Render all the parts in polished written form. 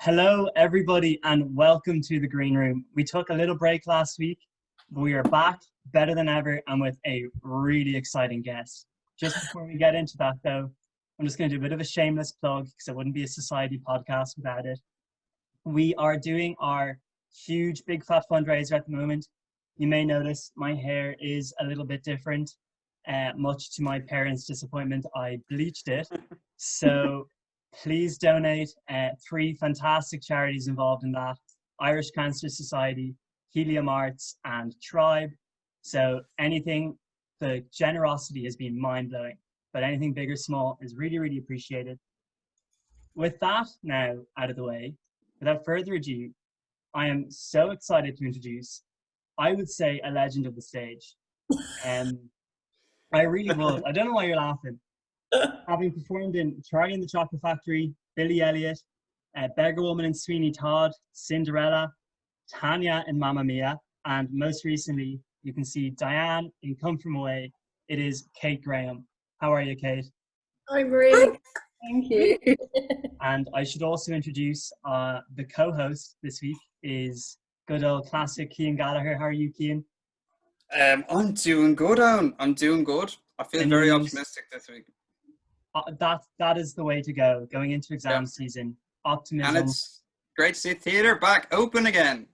Hello, everybody, and welcome to the Green Room. We took a little break last week, but we are back better than ever and with a really exciting guest. Just before we get into that, though, I'm just going to do a bit of a shameless plug because it wouldn't be a society podcast without it. We are doing our huge Big Fat fundraiser at the moment. You may notice my hair is a little bit different. Much to my parents' disappointment, I bleached it. So please donate. 3 fantastic charities involved in that: Irish Cancer Society, Helium Arts, and Tribe. So anything, the generosity has been mind-blowing, but anything big or small is really, really appreciated. With that now out of the way, without further ado, I am so excited to introduce, I would say, a legend of the stage. I really would. I don't know why you're laughing. Having performed in Charlie and the Chocolate Factory, Billy Elliot, Beggar Woman and Sweeney Todd, Cinderella, Tanya in Mamma Mia, and most recently, you can see Diane in Come From Away. It is Kate Graham. How are you, Kate? I'm really good, thank you. And I should also introduce the co-host this week is good old classic Cian Gallagher. How are you, Cian? I'm doing good, Owen. I'm doing good. I feel very optimistic this week. That is the way to go. Going into exam season, optimism. And it's great to see theatre back open again.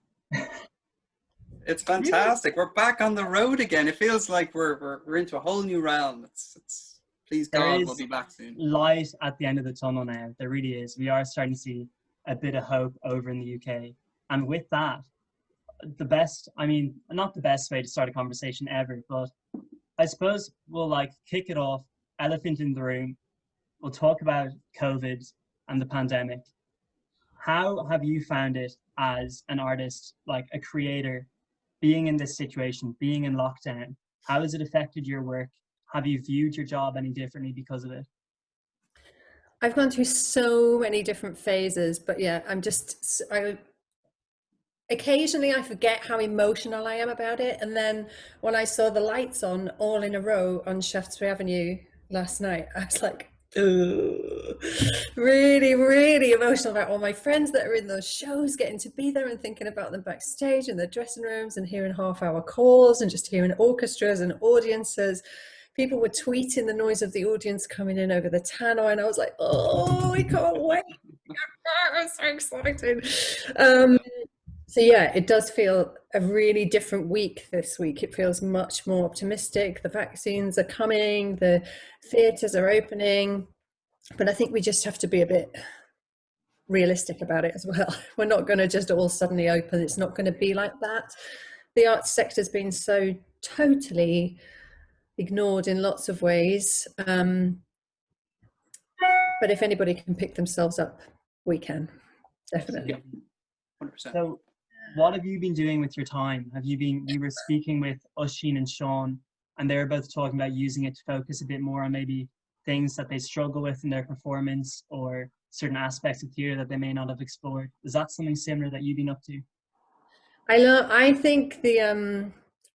It's fantastic. We're back on the road again. It feels like we're into a whole new realm. It's please God, we'll be back soon. Light at the end of the tunnel now. There really is. We are starting to see a bit of hope over in the UK. And with that, not the best way to start a conversation ever, but I suppose we'll kick it off, elephant in the room. We'll talk about COVID and the pandemic. How have you found it as an artist, like a creator, being in this situation, being in lockdown? How has it affected your work? Have you viewed your job any differently because of it? I've gone through so many different phases, but yeah, occasionally I forget how emotional I am about it. And then when I saw the lights on all in a row on Shaftesbury Avenue last night, I was like, really, really emotional about all my friends that are in those shows, getting to be there and thinking about them backstage in the dressing rooms and hearing half-hour calls and just hearing orchestras and audiences. People were tweeting the noise of the audience coming in over the tannoy, and I was like, oh, I can't wait. I'm so excited. So yeah, it does feel a really different week this week. It feels much more optimistic. The vaccines are coming, the theatres are opening, but I think we just have to be a bit realistic about it as well. We're not going to just all suddenly open. It's not going to be like that. The arts sector's been so totally ignored in lots of ways. But if anybody can pick themselves up, we can, definitely. Yeah, 100%. So what have you been doing with your time? We were speaking with Oisin and Sean, and they were both talking about using it to focus a bit more on maybe things that they struggle with in their performance or certain aspects of theatre that they may not have explored. Is that something similar that you've been up to? I think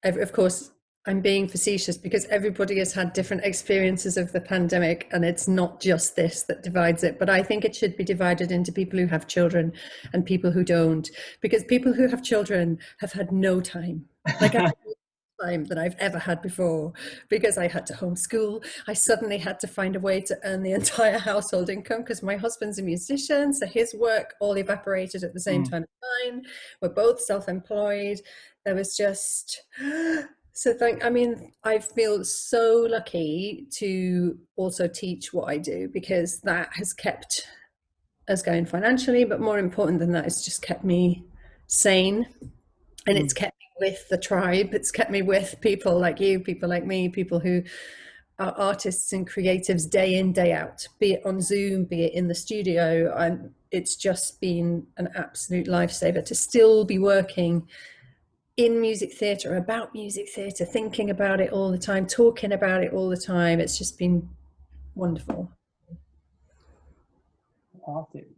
of course, I'm being facetious because everybody has had different experiences of the pandemic, and it's not just this that divides it, but I think it should be divided into people who have children and people who don't, because people who have children have had no time, like more time than I've ever had before, because I had to homeschool. I suddenly had to find a way to earn the entire household income because my husband's a musician, so his work all evaporated at the same time as mine. We're both self-employed. There was just... I feel so lucky to also teach what I do, because that has kept us going financially, but more important than that, it's just kept me sane, and it's kept me with the tribe. It's kept me with people like you, people like me, people who are artists and creatives day in, day out, be it on Zoom, be it in the studio. And it's just been an absolute lifesaver to still be working in music theatre, about music theatre, thinking about it all the time, talking about it all the time. It's just been wonderful.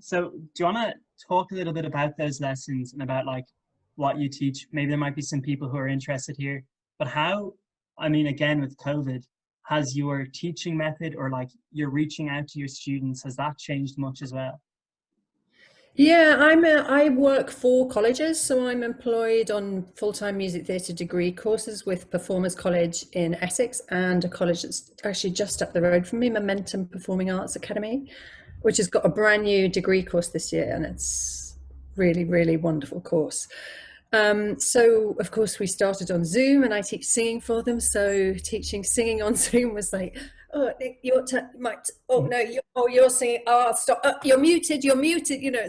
So do you want to talk a little bit about those lessons and about what you teach? Maybe there might be some people who are interested here, but how, again, with COVID, has your teaching method or your reaching out to your students, has that changed much as well? Yeah, I work for colleges, so I'm employed on full-time music theatre degree courses with Performers College in Essex and a college that's actually just up the road from me, Momentum Performing Arts Academy, which has got a brand new degree course this year, and it's really, really wonderful course. So of course we started on Zoom, and I teach singing for them. So teaching singing on Zoom was like, oh, your turn, Mike. Oh no, you're singing. Oh, stop. You're muted. You're muted. You know,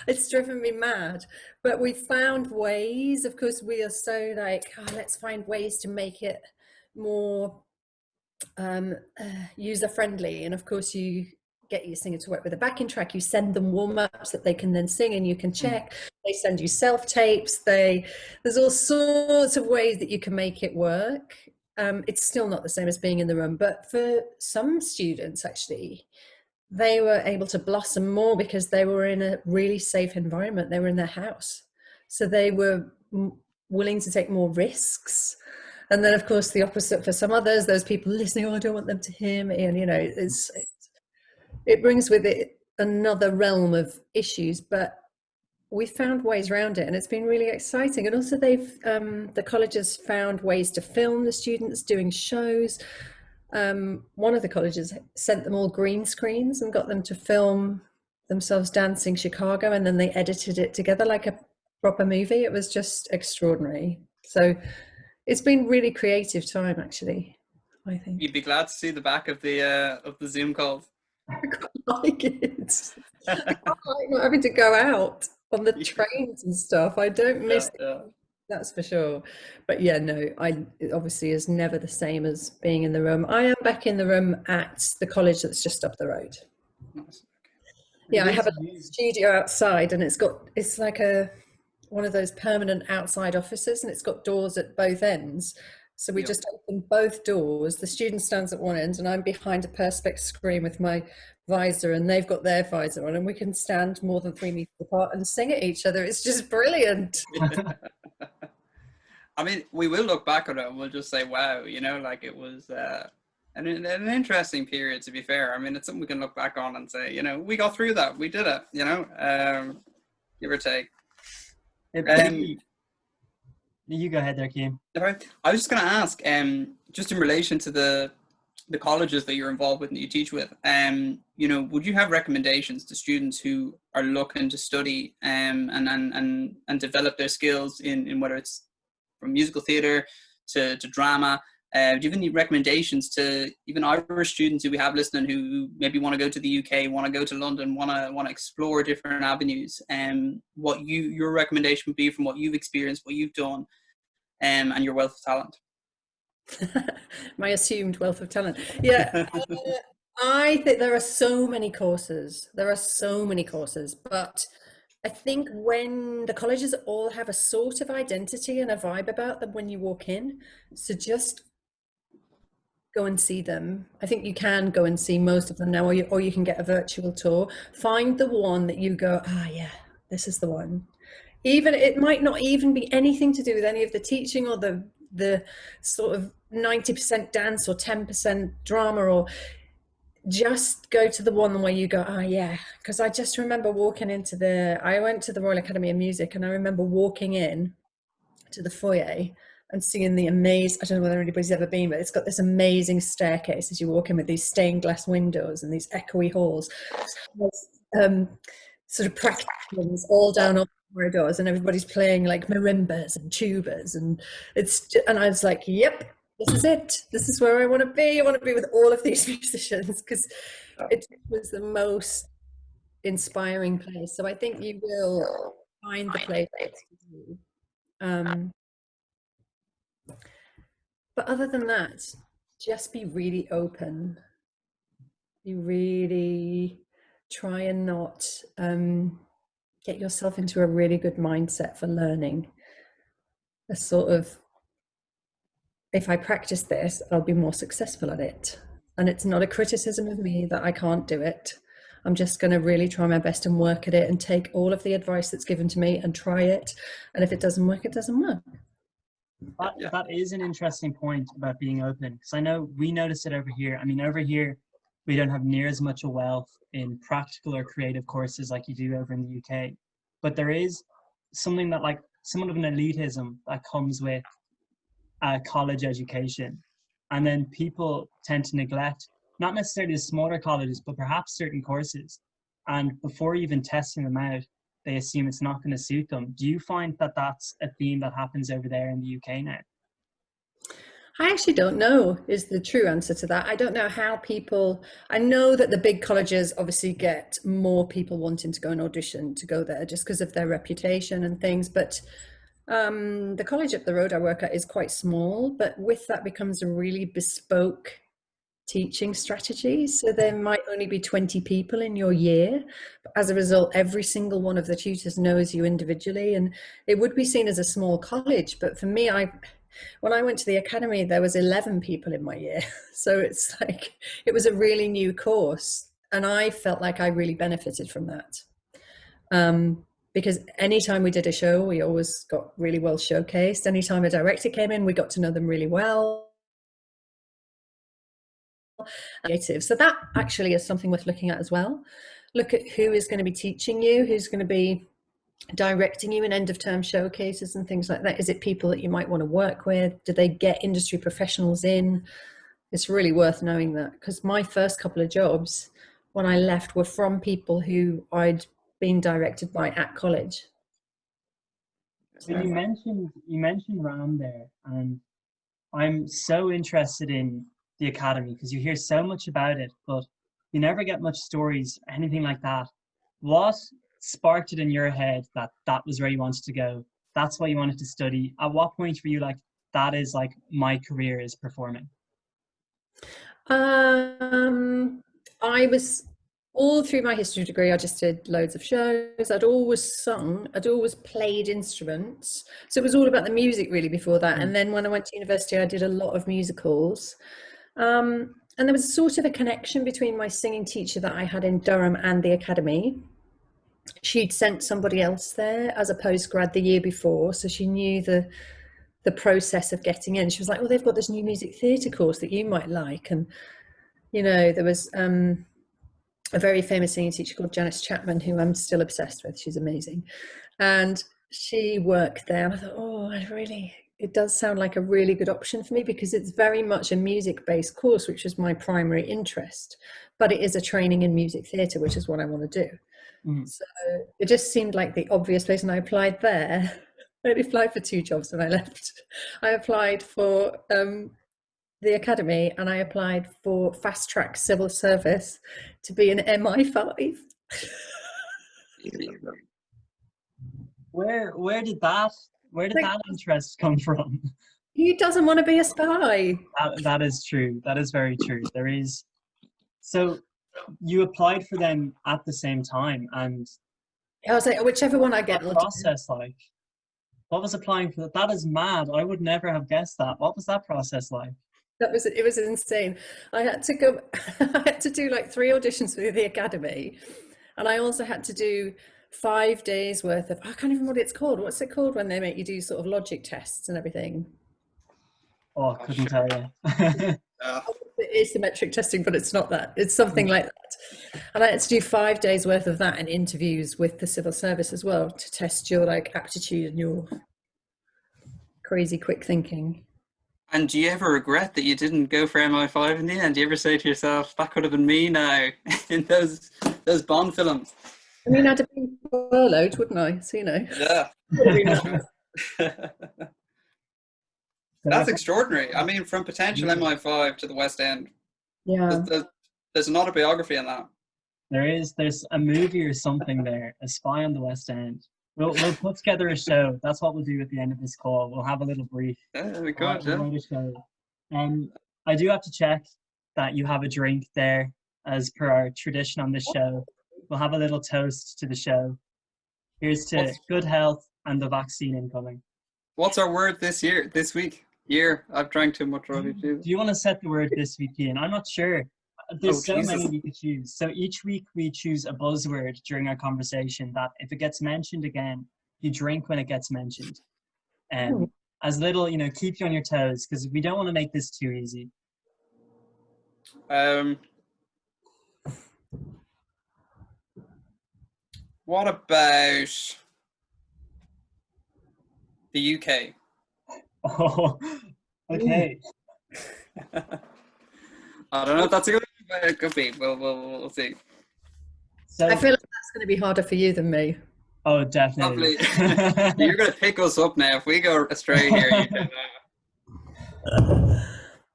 it's driven me mad. But we found ways. Of course, we are so like, oh, let's find ways to make it more user friendly. And of course, you get your singer to work with a backing track. You send them warm-ups that they can then sing, and you can check. They send you self-tapes. There's all sorts of ways that you can make it work. It's still not the same as being in the room, but for some students, actually, they were able to blossom more because they were in a really safe environment. They were in their house, so they were willing to take more risks. And then, of course, the opposite for some others, those people listening, oh, I don't want them to hear me. And, you know, it brings with it another realm of issues, but we found ways around it, and it's been really exciting. And also the colleges found ways to film the students doing shows. One of the colleges sent them all green screens and got them to film themselves dancing Chicago, and then they edited it together like a proper movie. It was just extraordinary. So it's been really creative time, actually, I think. You'd be glad to see the back of the Zoom calls. I quite like it. I quite like not having to go out on the trains and stuff. I don't miss it, that's for sure. But yeah, no, it obviously is never the same as being in the room. I am back in the room at the college that's just up the road. Nice. Yeah, I have a studio outside, and it's like one of those permanent outside offices, and it's got doors at both ends. So we just open both doors. The student stands at one end, and I'm behind a perspex screen with my visor, and they've got their visor on, and we can stand more than 3 meters apart and sing at each other. It's just brilliant. I mean, we will look back on it and we'll just say, wow, you know, like it was an interesting period, to be fair. I mean, it's something we can look back on and say, you know, we got through that. We did it, you know, give or take. You go ahead there, Kim. I was just going to ask, just in relation to the colleges that you're involved with and you teach with, you know, would you have recommendations to students who are looking to study and develop their skills in whether it's from musical theatre to drama? Do you have any recommendations to even Irish students who we have listening who maybe want to go to the UK, want to go to London, want to explore different avenues? What your recommendation would be from what you've experienced, what you've done, and your wealth of talent? My assumed wealth of talent. Yeah. I think there are so many courses. But I think when the colleges all have a sort of identity and a vibe about them when you walk in, so just go and see them. I think you can go and see most of them now, or you can get a virtual tour. Find the one that you go, yeah, this is the one. Even it might not even be anything to do with any of the teaching or the sort of 90% dance or 10% drama, or just go to the one where you go, yeah. Because I just remember walking into I went to the Royal Academy of Music, and I remember walking in to the foyer and seeing the I don't know whether anybody's ever been, but it's got this amazing staircase as you walk in with these stained glass windows and these echoey halls. Sort of practice rooms all down all the corridors, and everybody's playing like marimbas and tubas, and and I was like, yep, this is it. This is where I want to be. I want to be with all of these musicians, because it was the most inspiring place. So I think you will find the place for you. But other than that, just be really open. You really try and not get yourself into a really good mindset for learning. A sort of, if I practice this, I'll be more successful at it. And it's not a criticism of me that I can't do it. I'm just going to really try my best and work at it and take all of the advice that's given to me and try it. And if it doesn't work, it doesn't work. That is an interesting point about being open, because I know we notice it over here. I mean, over here, we don't have near as much a wealth in practical or creative courses like you do over in the UK. But there is something that, like, somewhat of an elitism that comes with college education. And then people tend to neglect not necessarily the smaller colleges, but perhaps certain courses. And before even testing them out, they assume it's not going to suit them. Do you find that that's a theme that happens over there in the UK now? I actually don't know is the true answer to that. I don't know how people, I know that the big colleges obviously get more people wanting to go and audition to go there just because of their reputation and things. But the college up the road I work at is quite small, but with that becomes a really bespoke teaching strategy. So there might only be 20 people in your year. As a result, every single one of the tutors knows you individually, and it would be seen as a small college. But for me, when I went to the academy, there was 11 people in my year. So it's like, it was a really new course. And I felt like I really benefited from that. Because anytime we did a show, we always got really well showcased. Anytime a director came in, we got to know them really well. So that actually is something worth looking at as well. Look at who is going to be teaching you, who's going to be directing you in end of term showcases and things like that. Is it people that you might want to work with? Do they get industry professionals in? It's really worth knowing that, because my first couple of jobs when I left were from people who I'd been directed by at college. So you mentioned RAM there, and I'm so interested in the academy because you hear so much about it, but you never get much stories, anything like that. What sparked it in your head that that was where you wanted to go? That's what you wanted to study. At what point were you like, that is like my career is performing? I was all through my history degree, I just did loads of shows. I'd always sung, I'd always played instruments. So it was all about the music really before that. And then when I went to university, I did a lot of musicals. And there was sort of a connection between my singing teacher that I had in Durham and the academy. She'd sent somebody else there as a postgrad the year before. So she knew the process of getting in. She was like, oh, they've got this new music theatre course that you might like. And, you know, there was a very famous singing teacher called Janice Chapman, who I'm still obsessed with. She's amazing. And she worked there. And I thought, oh, it does sound like a really good option for me, because it's very much a music-based course, which is my primary interest. But it is a training in music theatre, which is what I want to do. So it just seemed like the obvious place. And I applied there. I applied for 2 jobs and I left. I applied for the academy, and I applied for fast track civil service to be an MI5. Where did that interest come from? Who doesn't want to be a spy? That is true. That is very true. There is. So you applied for them at the same time, and I was like, whichever one I get. What was the process like? What was applying for that? That is mad. I would never have guessed that. What was that process like? It was insane. I had to do like 3 auditions for the academy, and I also had to do 5 days worth of, I can't even remember what it's called. What's it called when they make you do sort of logic tests and everything? Oh, I couldn't tell you. It is symmetric testing, but it's not that. It's something like that. And I had to do 5 days worth of that and interviews with the civil service as well to test your like aptitude and your crazy quick thinking. And do you ever regret that you didn't go for MI5 in the end? Do you ever say to yourself, that could have been me now in those Bond films? I mean, I'd have been furloughed, wouldn't I? So, you know. Yeah. That's extraordinary. I mean, from potential MI5 to the West End. Yeah. There's an autobiography in that. There's a movie or something there, A Spy on the West End. We'll put together a show. That's what we'll do at the end of this call. We'll have a little brief. Yeah, we could, I do have to check that you have a drink there, as per our tradition on this show. We'll have a little toast to the show. Here's to good health and the vaccine incoming. What's our word this week? I've drank too much already too. Do you want to set the word this week, Ian? I'm not sure. There's many we could choose. So each week we choose a buzzword during our conversation that if it gets mentioned again, you drink when it gets mentioned. As little, keep you on your toes, because we don't want to make this too easy. What about the UK? Oh, okay. I don't know if that's a good one, but it could be. We'll see. So, I feel like that's going to be harder for you than me. oh, definitely. Lovely. You're going to pick us up now. If we go astray here, you can.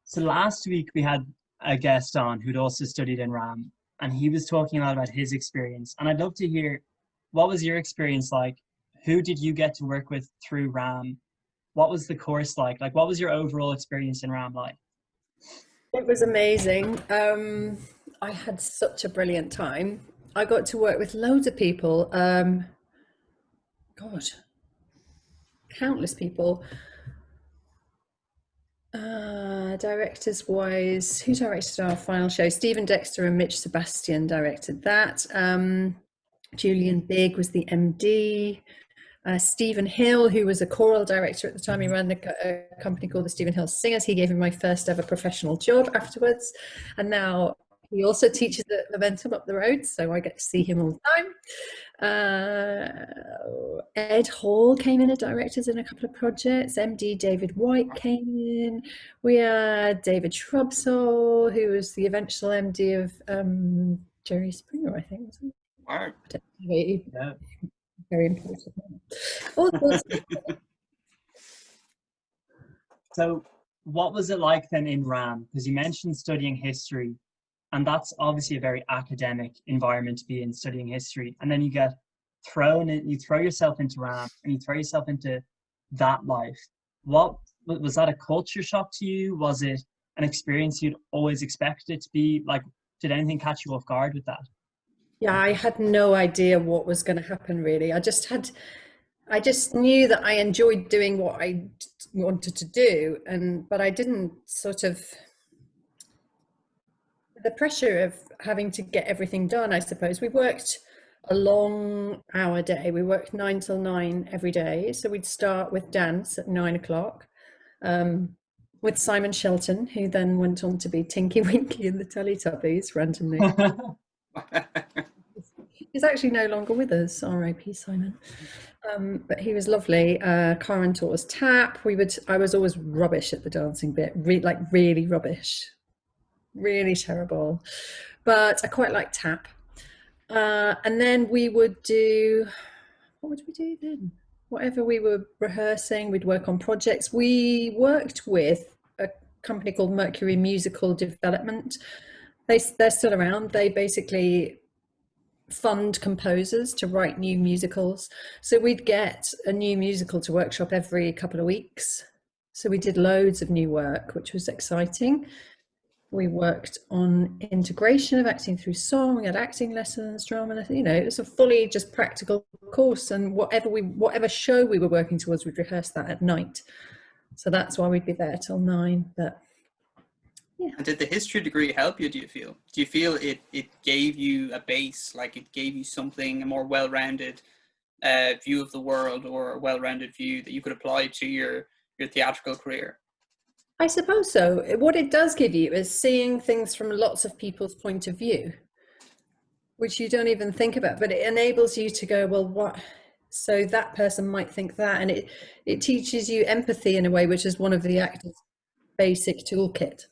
So last week we had a guest on who'd also studied in RAM, and he was talking a lot about his experience. And I'd love to hear, what was your experience like? Who did you get to work with through RAM? What was the course like? Like, what was your overall experience in RAM like? It was amazing. I had such a brilliant time. I got to work with loads of people. God, countless people. Directors wise, who directed our final show? Stephen Dexter and Mitch Sebastian directed that. Julian Bigg was the MD. Stephen Hill, who was a choral director at the time, he ran a company called the Stephen Hill Singers. He gave me my first ever professional job afterwards, and now he also teaches at Momentum up the road, so I get to see him all the time. Ed Hall came in as directors in a couple of projects. MD David White came in. We had David Shrubsole, who was the eventual MD of Jerry Springer, I think. Wow. Yeah. Very important. Also, So what was it like then in RAM? Because you mentioned studying history, and that's obviously a very academic environment to be in, studying history. And then you get thrown in, you throw yourself into RAM and you throw yourself into that life. What was that, a culture shock to you? Was it an experience you'd always expected it to be? Like, did anything catch you off guard with that? yeah, I had no idea what was going to happen really. I just knew that I enjoyed doing what I wanted to do, but I didn't sort of, the pressure of having to get everything done, I suppose. We worked a long hour day. We worked 9 till 9 every day. So we'd start with dance at 9 o'clock with Simon Shelton, who then went on to be Tinky Winky in the Teletubbies randomly. He's actually no longer with us, R.I.P. Simon. But he was lovely. Karen taught us tap. I was always rubbish at the dancing bit, really rubbish, really terrible. But I quite like tap. And then we would do, what would we do then? Whatever we were rehearsing, we'd work on projects. We worked with a company called Mercury Musical Development. They're still around. They basically fund composers to write new musicals. So we'd get a new musical to workshop every couple of weeks. So we did loads of new work, which was exciting. We worked on integration of acting through song. We had acting lessons, drama lessons. You know, it was a fully just practical course. And whatever show we were working towards, we'd rehearse that at night. So that's why we'd be there till 9. But yeah. And did the history degree help you, do you feel? Do you feel it gave you a base, like it gave you something, a more well-rounded view of the world, or a well-rounded view that you could apply to your theatrical career? I suppose so. What it does give you is seeing things from lots of people's point of view, which you don't even think about, but it enables you to go, well, what? So that person might think that, and it teaches you empathy in a way, which is one of the actor's basic toolkit.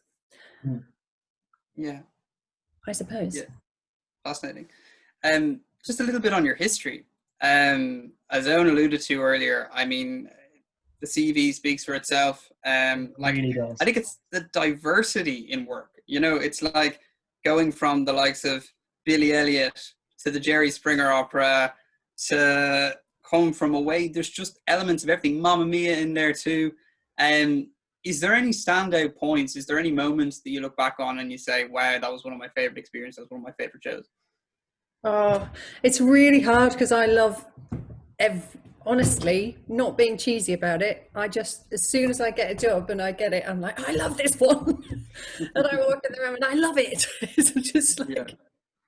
Yeah, I suppose. Yeah, fascinating. Just a little bit on your history. As Owen alluded to earlier, I mean, the CV speaks for itself. Like, Really does. I think it's the diversity in work. You know, it's like going from the likes of Billy Elliot to the Jerry Springer opera to Come From Away. There's just elements of everything. Mamma Mia in there too. Is there any standout points? Is there any moments that you look back on and you say, wow, that was one of my favorite experiences, that was one of my favorite shows? Oh, it's really hard because I love, honestly, not being cheesy about it. I just, as soon as I get a job and I get it, I'm like, I love this one. And I walk in the room and I love it. It's just like,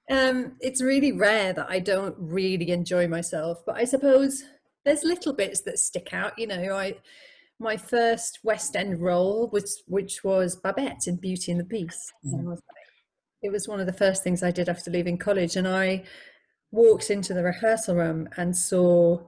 it's really rare that I don't really enjoy myself. But I suppose there's little bits that stick out. You know, my first West End role which was Babette in Beauty and the Beast. And I was like, It was one of the first things I did after leaving college, and I walked into the rehearsal room and saw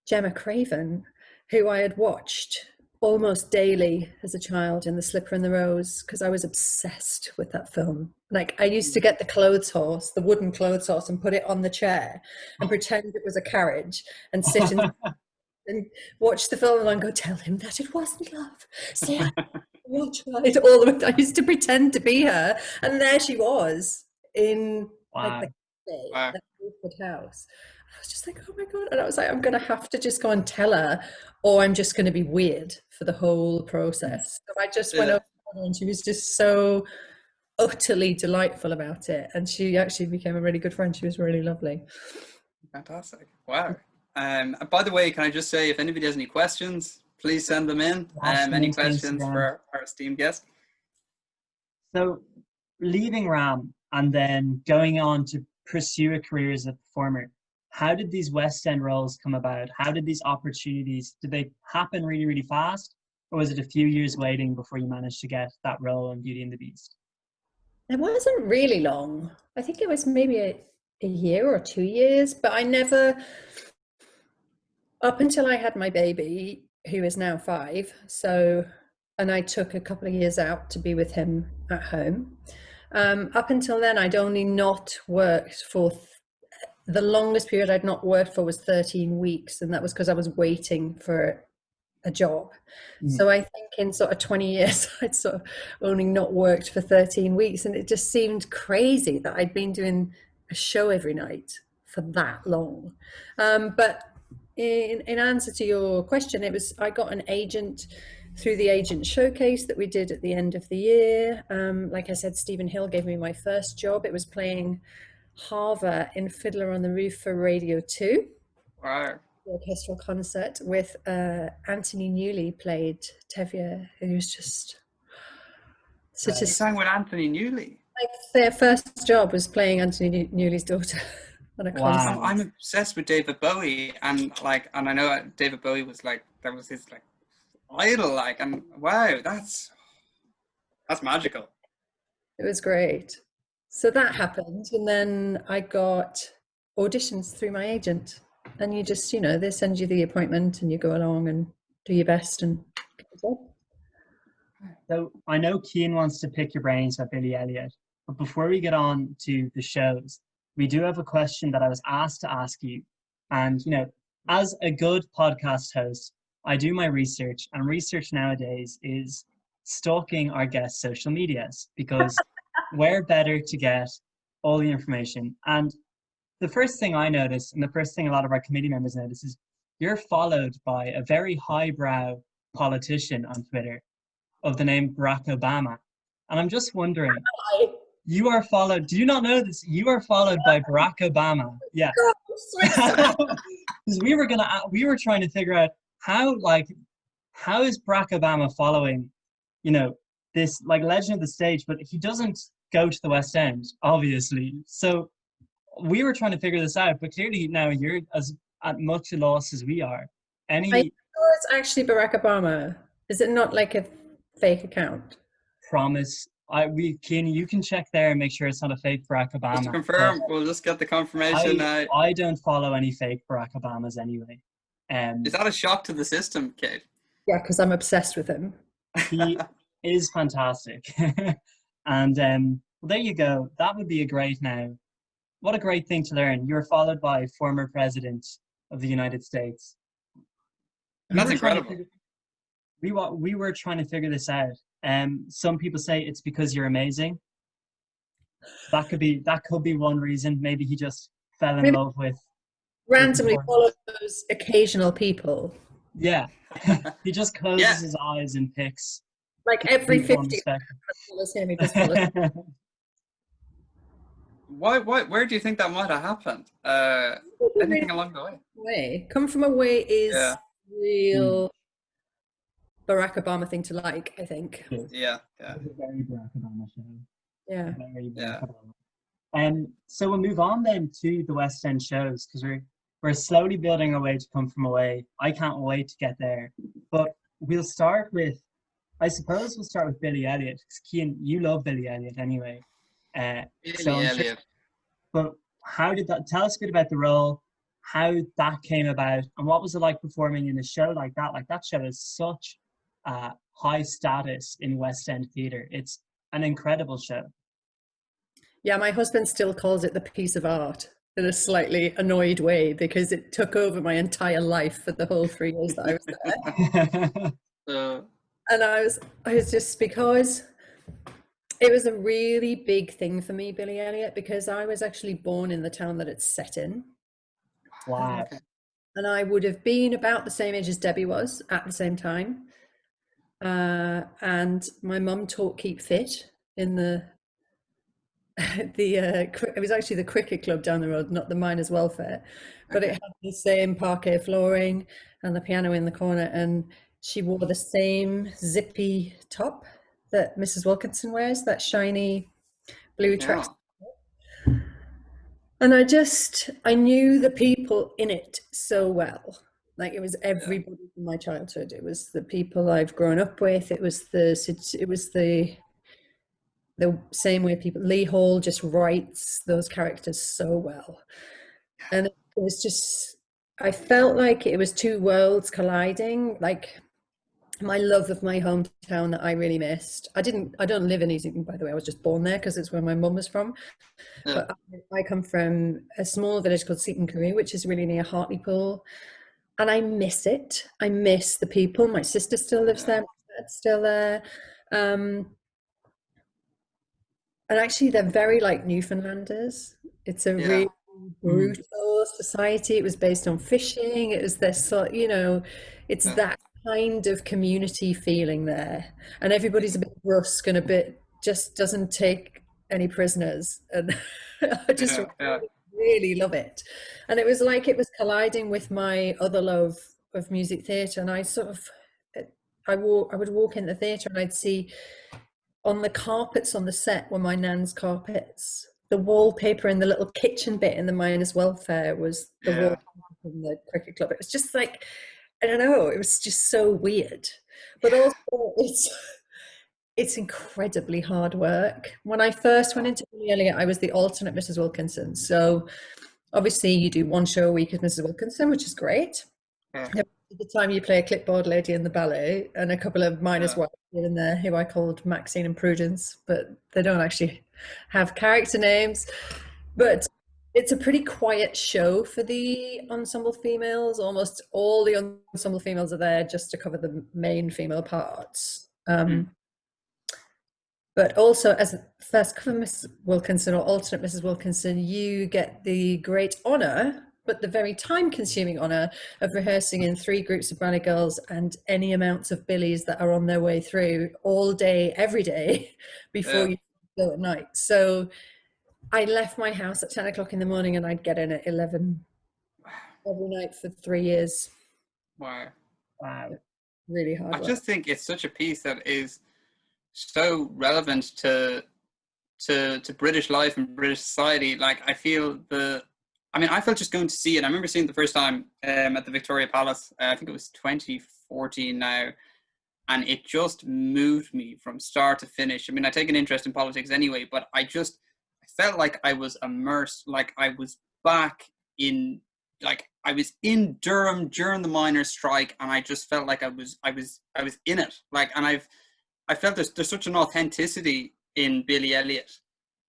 Gemma Craven, who I had watched almost daily as a child in The Slipper and the Rose, because I was obsessed with that film. Like, I used to get the clothes horse, the wooden clothes horse, and put it on the chair and pretend it was a carriage and sit and watch the film and go, tell him that it wasn't love. See, I tried all the way. I used to pretend to be her, and there she was in like the cafe, the Woodford house. I was just like, oh my God. And I was like, I'm going to have to just go and tell her, or I'm just going to be weird for the whole process. So I just went over to her, and she was just so utterly delightful about it. And she actually became a really good friend. She was really lovely. Fantastic. Wow. By the way, can I just say, if anybody has any questions, please send them in. Any questions for our esteemed guest? So, leaving RAM and then going on to pursue a career as a performer, how did these West End roles come about? How did these opportunities, did they happen really, really fast? Or was it a few years waiting before you managed to get that role in Beauty and the Beast? It wasn't really long. I think it was maybe a year or 2 years, but I never, up until I had my baby, who is now 5, and I took a couple of years out to be with him at home. Up until then, I'd only not worked for, the longest period I'd not worked for was 13 weeks, and that was because I was waiting for a job. So I think in sort of 20 years, I'd sort of only not worked for 13 weeks, and it just seemed crazy that I'd been doing a show every night for that long. But in answer to your question, I got an agent through the agent showcase that we did at the end of the year. Like I said, Stephen Hill gave me my first job. It was playing Harver in Fiddler on the Roof for Radio 2. Wow. The orchestral concert with Anthony Newley played Tevye, who was just such You sang with Anthony Newley? Like, their first job was playing Anthony Newley's daughter on a concert. I'm obsessed with David Bowie, and I know David Bowie was like, that was his like idol, like, and wow, that's magical. It was great. So that happened, and then I got auditions through my agent, and you just, they send you the appointment and you go along and do your best and get the job. So I know Cian wants to pick your brains about Billy Elliot, but before we get on to the shows, we do have a question that I was asked to ask you. And, as a good podcast host, I do my research, and research nowadays is stalking our guests' social medias, because where better to get all the information? And the first thing I noticed, and the first thing a lot of our committee members notice, is you're followed by a very highbrow politician on Twitter of the name Barack Obama. And I'm just wondering, you are followed, do you not know this? You are followed by Barack Obama. Yeah. Because we were trying to figure out how is Barack Obama following, this like legend of the stage, but he doesn't go to the West End, obviously. So we were trying to figure this out, but clearly now you're as at much a loss as we are. I know it's actually Barack Obama. Is it not like a fake account? Promise. Cian, you can check there and make sure it's not a fake Barack Obama. Just to confirm, we'll just get the confirmation. I don't follow any fake Barack Obamas anyway. Is that a shock to the system, Kate? Yeah, because I'm obsessed with him. He is fantastic. And well, there you go. That would be what a great thing to learn. You're followed by former president of the United States. That's incredible. We were trying to figure this out. Some people say it's because you're amazing. That could be one reason. Maybe he just fell in love with randomly follows occasional people. Yeah. He just closes his eyes and picks. Like every 50 follows him, he just follows him. Where do you think that might have happened? Anything along the way? Come From Away is real Barack Obama thing to like, I think. Yeah. It's a very Barack Obama show. Yeah. Very Barack Obama. So we'll move on then to the West End shows, because we're slowly building our way to Come From Away. I can't wait to get there. But we'll start with Billy Elliot. Cian, you love Billy Elliot anyway. So Billy I'm curious, Elliot. but how did that, tell us a bit about the role, how that came about, and what was it like performing in a show like that? Like, that show is such high status in West End theatre. It's an incredible show. Yeah, my husband still calls it the piece of art in a slightly annoyed way because it took over my entire life for the whole 3 years that I was there. So, And I was just, because it was a really big thing for me, Billy Elliot, because I was actually born in the town that it's set in. Wow. okay. And I would have been about the same age as Debbie was at the same time. And my mum taught Keep Fit in the it was actually the cricket club down the road, not the miners' welfare, but it Okay. had the same parquet flooring and the piano in the corner, and she wore the same zippy top that Mrs. Wilkinson wears, that shiny blue track. Yeah. And I knew the people in it so well. Like, it was everybody from my childhood. It was the people I've grown up with. It was the same way people, Lee Hall just writes those characters so well. And it was just, I felt like it was two worlds colliding, like my love of my hometown that I really missed. I don't live in Easington, by the way. I was just born there because it's where my mum was from. Yeah. But I come from a small village called Seaton Carew, which is really near Hartlepool. And I miss it. I miss the people. My sister still lives there. My dad's still there. And actually, they're very like Newfoundlanders. It's a really brutal society. It was based on fishing. It was this sort, it's that kind of community feeling there. And everybody's a bit brusque and a bit, just doesn't take any prisoners. And I just really love it. And it was like it was colliding with my other love of music theatre. And I sort of, I would walk in the theatre and I'd see on the carpets on the set were my nan's carpets. The wallpaper in the little kitchen bit in the miners' welfare was the wallpaper from the cricket club. It was just like, I don't know, it was just so weird. But also it's incredibly hard work. When I first went into Billy Elliot, I was the alternate Mrs. Wilkinson. So obviously you do one show a week as Mrs. Wilkinson, which is great. At the time you play a clipboard lady in the ballet and a couple of miners' wives here and there who I called Maxine and Prudence, but they don't actually have character names. But it's a pretty quiet show for the ensemble females. Almost all the ensemble females are there just to cover the main female parts. But also, as first cover Mrs. Wilkinson or alternate Mrs. Wilkinson, you get the great honour, but the very time-consuming honour of rehearsing in 3 groups of ballet girls and any amounts of billies that are on their way through all day, every day, before you go at night. So I left my house at 10 o'clock in the morning and I'd get in at 11 every night for 3 years. Wow. Really hard work. I just think it's such a piece that is so relevant to British life and British society. Like, I felt just going to see it. I remember seeing it the first time at the Victoria Palace. I think it was 2014 now. And it just moved me from start to finish. I mean, I take an interest in politics anyway, but I felt like I was immersed, like I was back in, like I was in Durham during the miners' strike, and I just felt like I was in it. Like, and I felt there's such an authenticity in Billy Elliot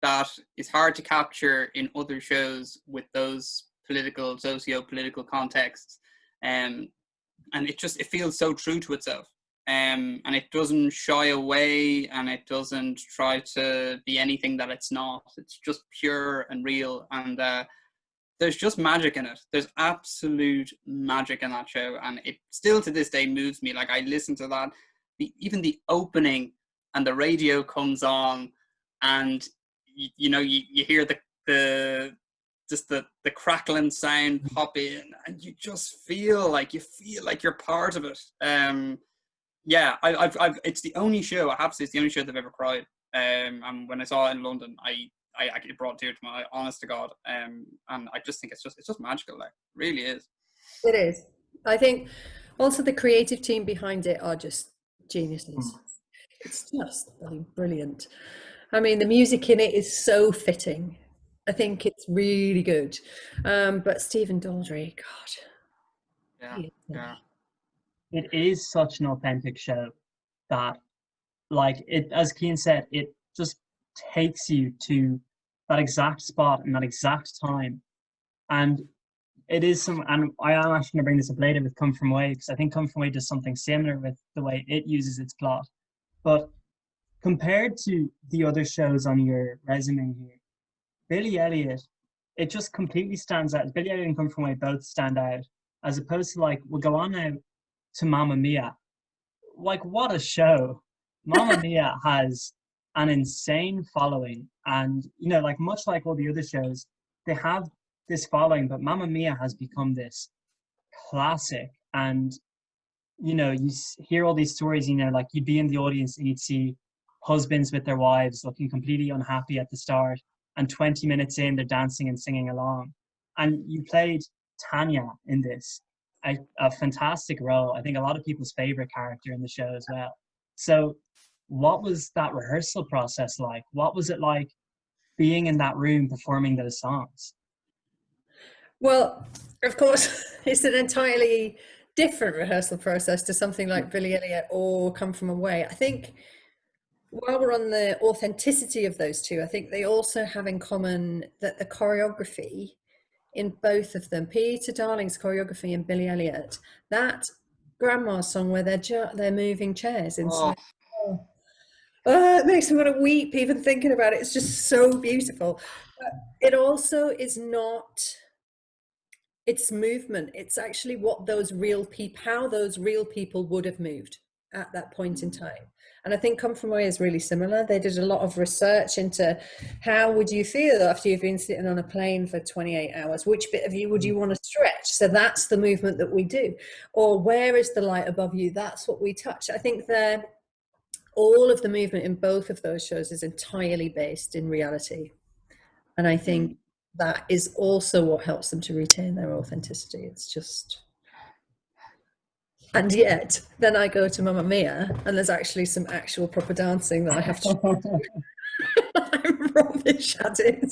that is hard to capture in other shows with those socio-political contexts. And it feels so true to itself. And it doesn't shy away, and it doesn't try to be anything that it's not. It's just pure and real. And there's just magic in it. There's absolute magic in that show. And it still to this day moves me. Like, I listen to that. Even the opening, and the radio comes on, and you hear the crackling sound pop in, and you just feel like you're part of it. It's the only show, I have to say, it's the only show that I've ever cried. And when I saw it in London, I actually brought tears to my eye, honest to God. And I just think it's just magical. Like, it really is. It is. I think also the creative team behind it are just geniuses. It's just really brilliant. I mean, the music in it is so fitting. I think it's really good. But Stephen Daldry, God, Yeah, he is yeah. It is such an authentic show that, like it, as Cian said, it just takes you to that exact spot and that exact time. And it is some, and I am actually going to bring this up later with Come From Away, because I think Come From Away does something similar with the way it uses its plot. But compared to the other shows on your resume here, Billy Elliot, it just completely stands out. Billy Elliot and Come From Away both stand out, as opposed to, like, we'll go on now to Mamma Mia. Like, what a show! Mamma Mia has an insane following, and like, much like all the other shows, they have this following, but Mamma Mia has become this classic. And you hear all these stories, like, you'd be in the audience and you'd see husbands with their wives looking completely unhappy at the start, and 20 minutes in they're dancing and singing along. And you played Tanya in this, a fantastic role. I think a lot of people's favorite character in the show as well. So what was that rehearsal process like? What was it like being in that room performing those songs? Well, of course, it's an entirely different rehearsal process to something like Billy Elliot or Come From Away. I think while we're on the authenticity of those two, I think they also have in common that the choreography in both of them, Peter Darling's choreography and Billy Elliot, that grandma song where they're moving chairs in slow. It makes me want to weep even thinking about it. It's just so beautiful. But it also is not, it's movement. It's actually what those real people, how those real people would have moved at that point in time. And I think Come From Away is really similar. They did a lot of research into how would you feel after you've been sitting on a plane for 28 hours? Which bit of you would you want to stretch? So that's the movement that we do. Or where is the light above you? That's what we touch. I think all of the movement in both of those shows is entirely based in reality. And I think that is also what helps them to retain their authenticity. It's just... And yet, then I go to Mamma Mia, and there's actually some actual proper dancing that I have to I'm rubbish at it.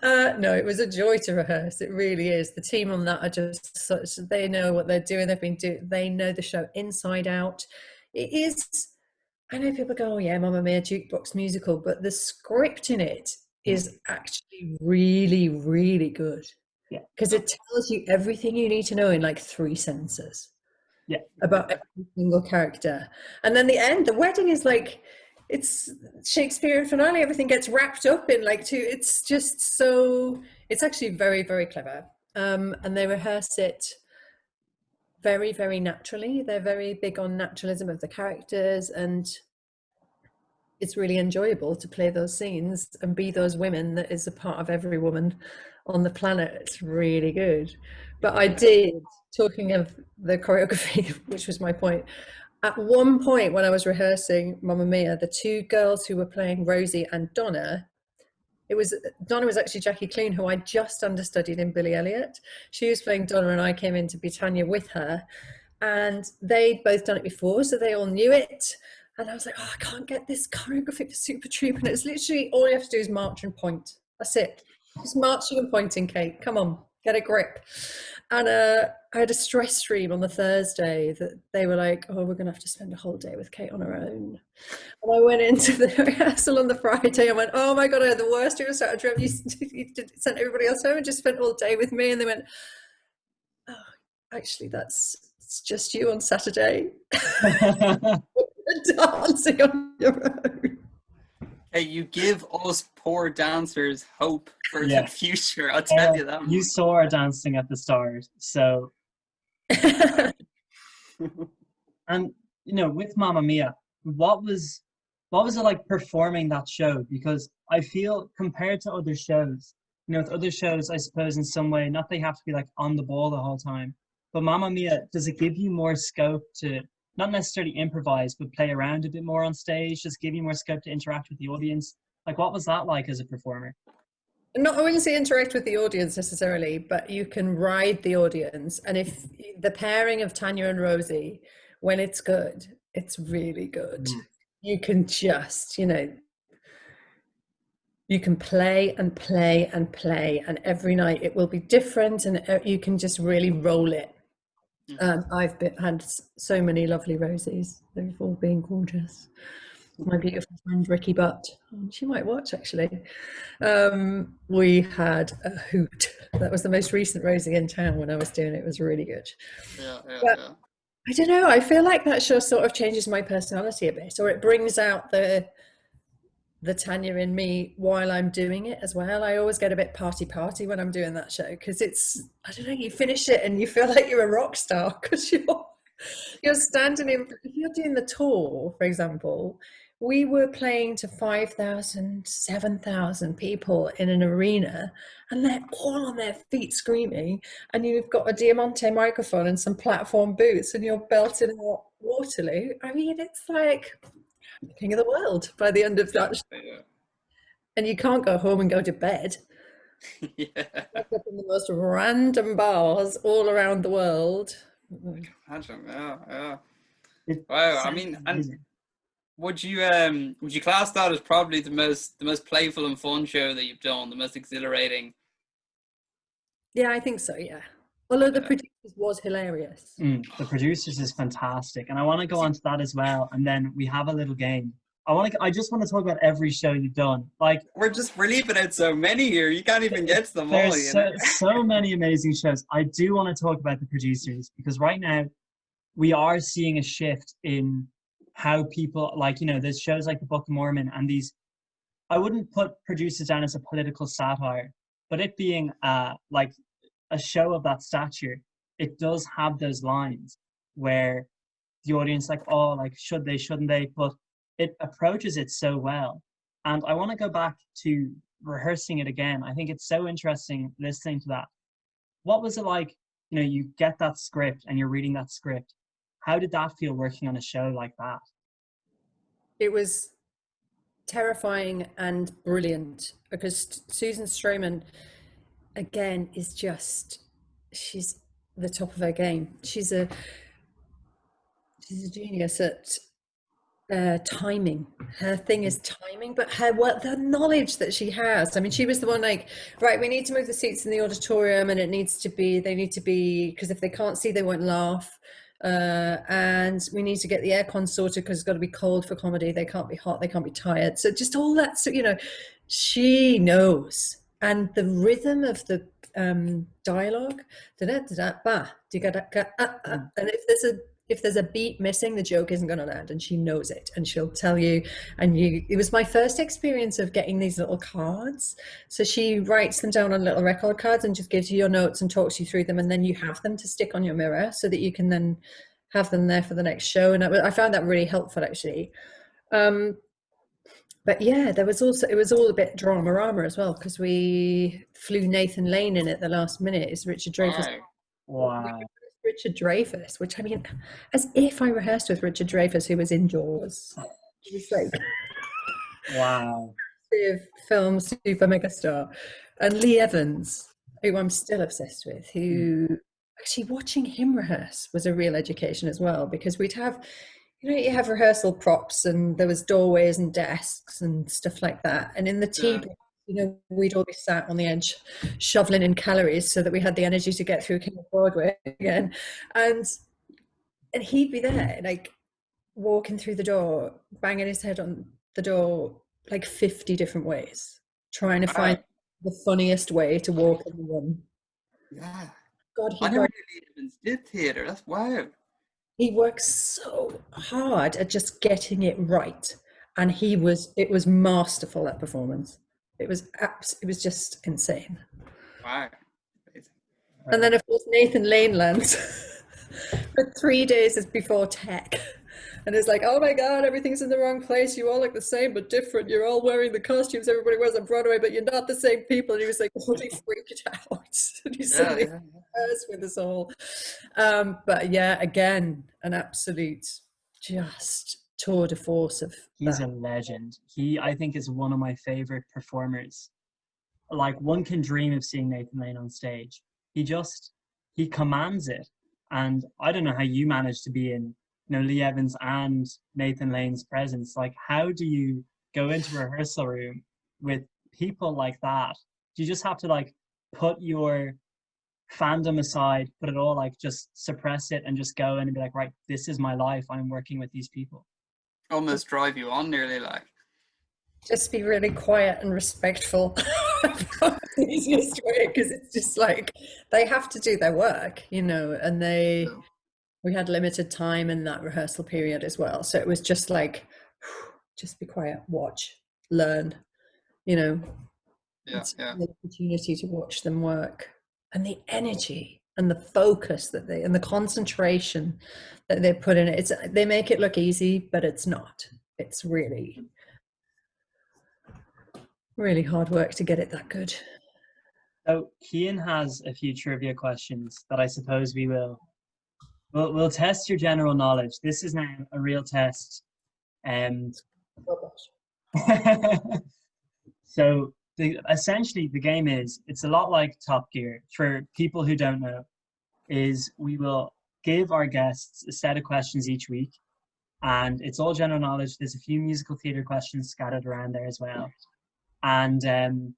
No, it was a joy to rehearse. It really is. The team on that are just such, they know what they're doing. They know the show inside out. It is, I know people go, oh yeah, Mamma Mia, jukebox musical, but the script in it is actually really, really good. Yeah. Because it tells you everything you need to know in like 3 sentences. Yeah. About every single character. And then the end, the wedding is like, it's Shakespearean finale. Everything gets wrapped up in like 2. It's just so, it's actually very, very clever. And they rehearse it very, very naturally. They're very big on naturalism of the characters, and it's really enjoyable to play those scenes and be those women that is a part of every woman on the planet. It's really good. But I did, talking of the choreography, which was my point, at one point when I was rehearsing Mamma Mia, the 2 girls who were playing Rosie and Donna, Donna was actually Jackie Clune, who I just understudied in Billy Elliot. She was playing Donna and I came in to be Tanya with her, and they'd both done it before, so they all knew it. And I was like, oh, I can't get this choreography for Super Troop. And it's literally all you have to do is march and point. That's it. Just marching and pointing, Kate. Come on, get a grip. And I had a stress stream on the Thursday that they were like, oh, we're going to have to spend a whole day with Kate on her own. And I went into the rehearsal on the Friday. I went, oh my God, I had the worst rehearsal. I drove you sent everybody else home and just spent all day with me. And they went, oh, actually, it's just you on Saturday. Dancing on your own. Hey, you give us poor dancers hope for the future. I'll tell you that. You saw her dancing at the start, so. And with Mamma Mia, what was it like performing that show? Because I feel, compared to other shows, with other shows, I suppose in some way, not they have to be like on the ball the whole time, but Mamma Mia, does it give you more scope to not necessarily improvise, but play around a bit more on stage, just give you more scope to interact with the audience? Like, what was that like as a performer? Not, I wouldn't say interact with the audience necessarily, but you can ride the audience. And if the pairing of Tanya and Rosie, when it's good, it's really good. You can just, You can play and play and play, and every night it will be different, and you can just really roll it. I've had so many lovely rosies. They've all been gorgeous. My beautiful friend Ricky Butt, she might watch actually. We had a hoot. That was the most recent Rosie in town when I was doing it. It was really good. But I don't know, I feel like that show sort of changes my personality a bit, or it brings out the Tanya in me while I'm doing it as well. I always get a bit party when I'm doing that show, because it's, I don't know, you finish it and you feel like you're a rock star, because you're standing in, if you're doing the tour, for example, we were playing to 5,000, 7,000 people in an arena, and they're all on their feet screaming, and you've got a Diamante microphone and some platform boots, and you're belting out Waterloo. I mean, it's like king of the world by the end of that show. And you can't go home and go to bed. Up in the most random bars all around the world. I can imagine, yeah. Wow, I mean, and would you class that as probably the most playful and fun show that you've done, the most exhilarating? Yeah, I think so, yeah. Although the producers was hilarious. The producers is fantastic, and I want to go on to that as well, and then we have a little game. I just want to talk about every show you've done. Like, we're leaving out so many here, you can't even get to them all. There's so many amazing shows. I do want to talk about the producers, because right now we are seeing a shift in how people, like, you know, there's shows like the Book of Mormon and these, I wouldn't put producers down as a political satire, but it being like a show of that stature, it does have those lines where the audience like, oh, like, should they, shouldn't they? But it approaches it so well. And I want to go back to rehearsing it again. I think it's so interesting listening to that. What was it like, you know, you get that script and you're reading that script. How did that feel working on a show like that? It was terrifying and brilliant, because Susan Stroman, again, is just, she's the top of her game. She's a genius at timing. Her thing is timing, but the knowledge that she has. I mean, she was the one like, right, we need to move the seats in the auditorium, and they need to be, because if they can't see, they won't laugh. And we need to get the aircon sorted, because it's got to be cold for comedy. They can't be hot, they can't be tired. So just all that, so, you know, she knows. And the rhythm of the dialogue, and if there's a beat missing, the joke isn't going to land, and she knows it, and she'll tell you. And it was my first experience of getting these little cards. So she writes them down on little record cards and just gives you your notes and talks you through them, and then you have them to stick on your mirror so that you can then have them there for the next show. And I found that really helpful, actually. But yeah, it was all a bit drama as well, because we flew Nathan Lane in at the last minute. It's Richard Dreyfuss. Wow. Richard Dreyfuss, which, I mean, as if I rehearsed with Richard Dreyfuss, who was in Jaws. He was like, wow, film super mega star. And Lee Evans, who I'm still obsessed with, who actually watching him rehearse was a real education as well, because we'd have, you know, you have rehearsal props, and there was doorways and desks and stuff like that, and in the tea break, you know, we'd all be sat on the edge shoveling in calories so that we had the energy to get through King of Broadway again. And he'd be there, like, walking through the door, banging his head on the door like 50 different ways, trying to find the funniest way to walk in the room. Yeah. God, I never knew Lee Evans did theatre. That's wow. He works so hard at just getting it right. And it was masterful, that performance. It was just insane. Wow. And then, of course, Nathan Lane lands for 3 days before tech. And it's like, oh my God, everything's in the wrong place. You all look the same but different. You're all wearing the costumes everybody wears on Broadway, but you're not the same people. And he was like, oh, he freaked out. And he suddenly with us all. But yeah, again, an absolute just tour de force of he's a legend. He, I think, is one of my favorite performers. Like, one can dream of seeing Nathan Lane on stage. He commands it. And I don't know how you manage to be in, you know, Lee Evans and Nathan Lane's presence. Like, how do you go into a rehearsal room with people like that, you just have to like put your fandom aside, put it all, like just suppress it and just go in and be like, right, this is my life. I'm working with these people. Almost drive you on nearly, like. Just be really quiet and respectful. The easiest way, because it's just like they have to do their work, you know, and we had limited time in that rehearsal period as well. So it was just like, just be quiet, watch, learn, you know. Yeah, It's yeah. the opportunity to watch them work, and the energy and the focus that and the concentration that they put in it. They make it look easy, but it's not. It's really, really hard work to get it that good. So Cian has a few trivia questions that I suppose we'll test your general knowledge. This is now a real test. So essentially the game it's a lot like Top Gear. For people who don't know, is we will give our guests a set of questions each week, and it's all general knowledge. There's a few musical theatre questions scattered around there as well. And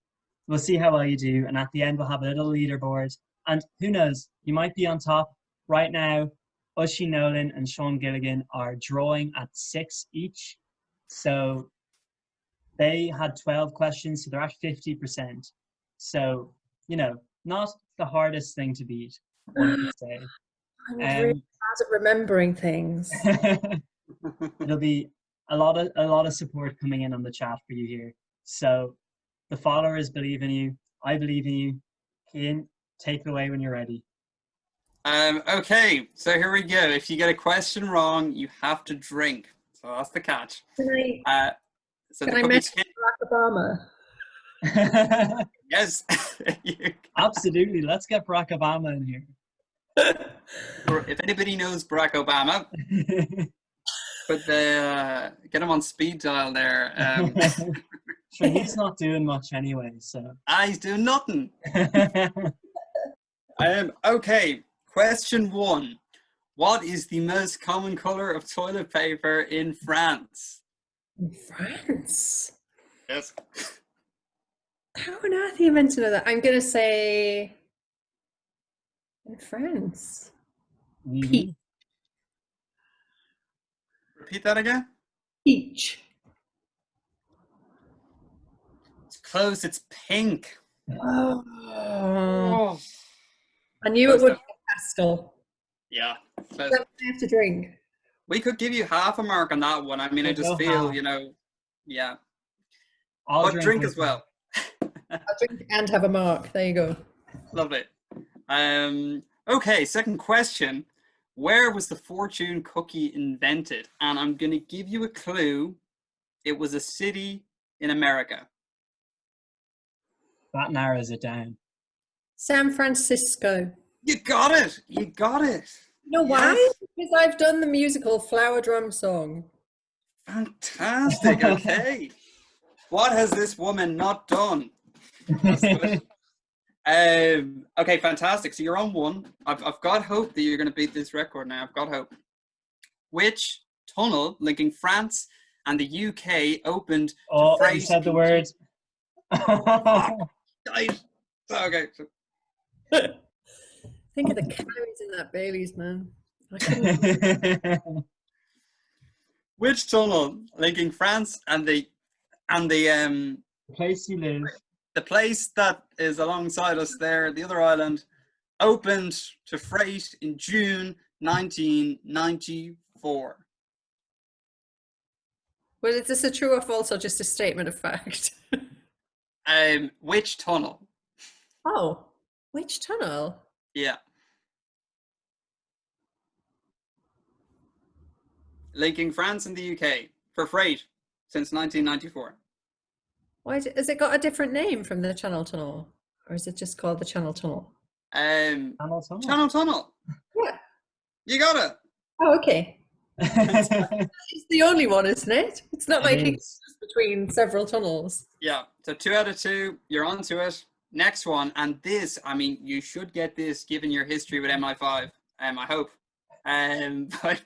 we'll see how well you do. And at the end, we'll have a little leaderboard. And who knows, you might be on top. Right now, Ushi Nolan and Sean Gilligan are drawing at 6 each. So they had 12 questions, so they're at 50%. So, you know, not the hardest thing to beat, one could say. I'm really bad at remembering things. It'll be a lot of support coming in on the chat for you here. So the followers believe in you. I believe in you. Cian, take it away when you're ready. Okay, so here we go. If you get a question wrong, you have to drink. So that's the catch. Can I mention Barack Obama? Yes. Absolutely. Let's get Barack Obama in here. If anybody knows Barack Obama, get him on speed dial there. Sure, he's not doing much anyway, so. He's doing nothing. Okay, question 1. What is the most common color of toilet paper in France? In France? Yes. How on earth are you meant to know that? I'm going to say in France. Peach. Repeat that again? Peach. It's close, it's pink. Oh. I knew it would be pastel. Yeah. I have to drink. We could give you half a mark on that one. I mean, I just feel, you know, yeah. I'll drink as well. I'll drink and have a mark. There you go. Lovely. Okay, second question. Where was the fortune cookie invented? And I'm going to give you a clue. It was a city in America. That narrows it down. San Francisco. You got it. You got it. You know why? Because I've done the musical Flower Drum Song. Fantastic. Okay. What has this woman not done? That's good. Okay, fantastic. So you're on 1. I've got hope that you're going to beat this record now. I've got hope. Which tunnel linking France and the UK opened to freight? You said the words. Okay. Think of the calories in that Baileys, man. Which tunnel linking France and the place you live, the place that is alongside us there, the other island, opened to freight in June 1994. Well, is this a true or false or just a statement of fact? Which tunnel? Oh, which tunnel? Yeah. Linking France and the UK for freight since 1994. Why has it got a different name from the Channel Tunnel? Or is it just called the Channel Tunnel? Channel Tunnel. Yeah. You got it. Oh, okay. It's the only one, isn't it? It's not like it's between several tunnels. Yeah. So 2 out of 2. You're on to it. Next one. And this, I mean, you should get this given your history with MI5. I hope. But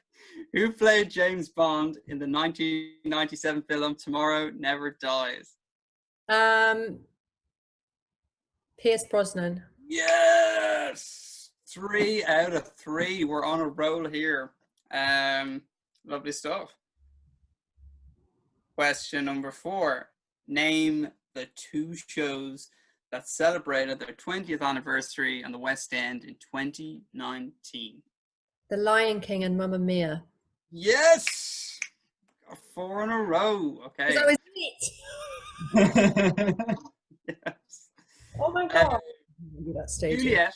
who played James Bond in the 1997 film Tomorrow Never Dies? Pierce Brosnan. Yes! 3 out of 3. We're on a roll here. Lovely stuff. Question number 4. Name the 2 shows that celebrated their 20th anniversary on the West End in 2019. The Lion King and Mamma Mia. Yes! 4 in a row. Okay. That was it. Yes. Oh my god. That stage. Juliet,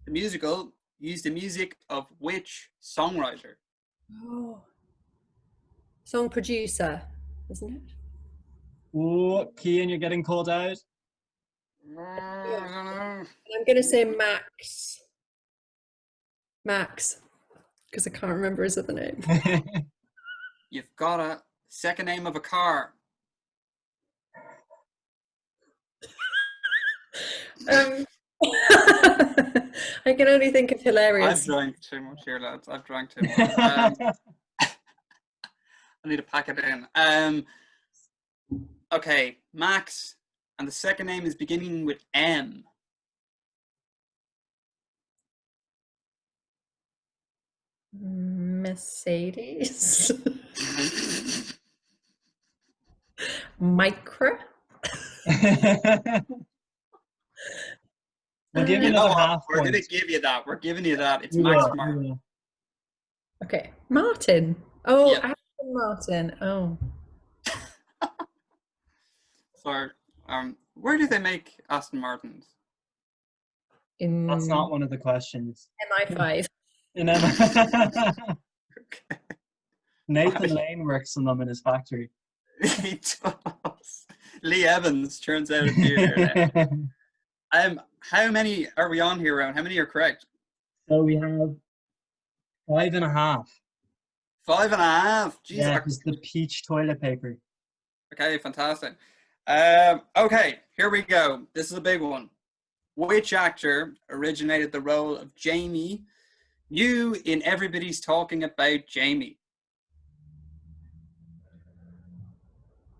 the musical, used the music of which songwriter? Oh. Song producer, isn't it? Oh, Cian, you're getting called out. I'm going to say Max. Max, because I can't remember his other name. You've got a second name of a car. I can only think of hilarious. I've drank too much here, lads. I've drank too much. I need to pack it in. Okay, Max, and the second name is beginning with M. Mercedes. Micra. We'll give you another half We're point. going to give you that. We're giving you that. It's Max Martin. Okay, Martin. Oh, Yeah. Aston Martin. Oh. So, where do they make Aston Martins? That's not one of the questions. MI5. In Okay. Nathan Lane works on them in his factory. He does. Lee Evans turns out to be here now. How many are we on here, Rowan? How many are correct? So we have 5.5. 5.5. Jeez. Yeah, it's the peach toilet paper. Okay, fantastic. Okay, here we go. This is a big one. Which actor originated the role of Jamie? You in Everybody's Talking About Jamie.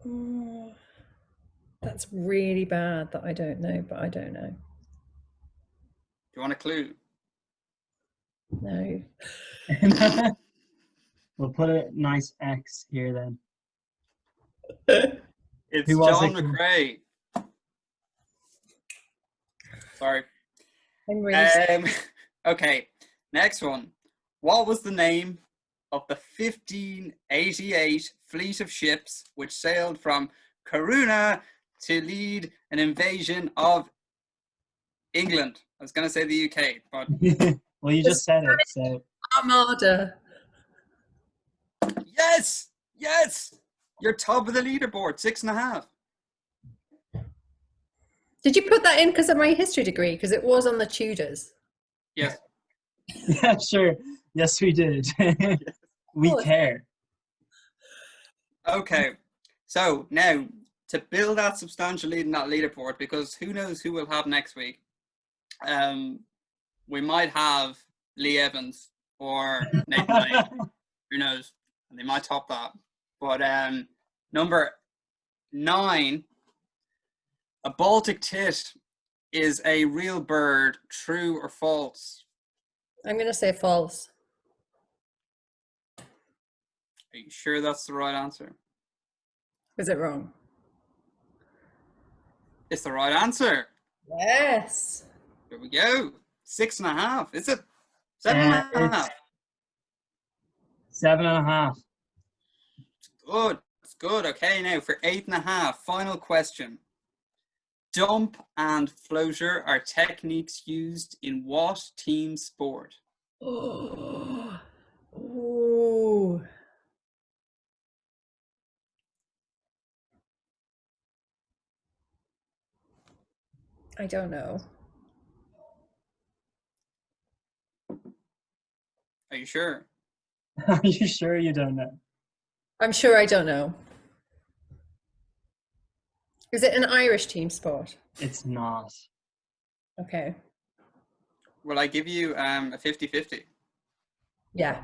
Oh, that's really bad that I don't know, but I don't know. Do you want a clue? No. We'll put a nice X here then. It's Who was John it? McCrae. Sorry. I'm really Okay, next one. What was the name of the 1588 fleet of ships which sailed from Corunna to lead an invasion of England? I was going to say the UK, but Well, you just said it, so. Armada. yes, yes, you're top of the leaderboard, 6.5. Did you put that in because of my history degree? Because it was on the Tudors. Yes. Yeah, sure. Yes, we did. We care. Okay, so now to build that substantial lead in that leaderboard, because who knows who we'll have next week. We might have Lee Evans or Nathan Lane. Who knows? And they might top that. But number 9, a Baltic tit is a real bird. True or false? I'm going to say false. Are you sure that's the right answer? Is it wrong? It's the right answer. Yes. Here we go. 6.5. Is it 7.5? 7.5. Good. It's good. Okay, now for 8.5. Final question. Dump and floater are techniques used in what team sport? Oh. Ooh. I don't know. Are you sure? Are you sure you don't know? I'm sure I don't know. Is it an Irish team sport? It's not. Okay. Will I give you a 50-50? Yeah.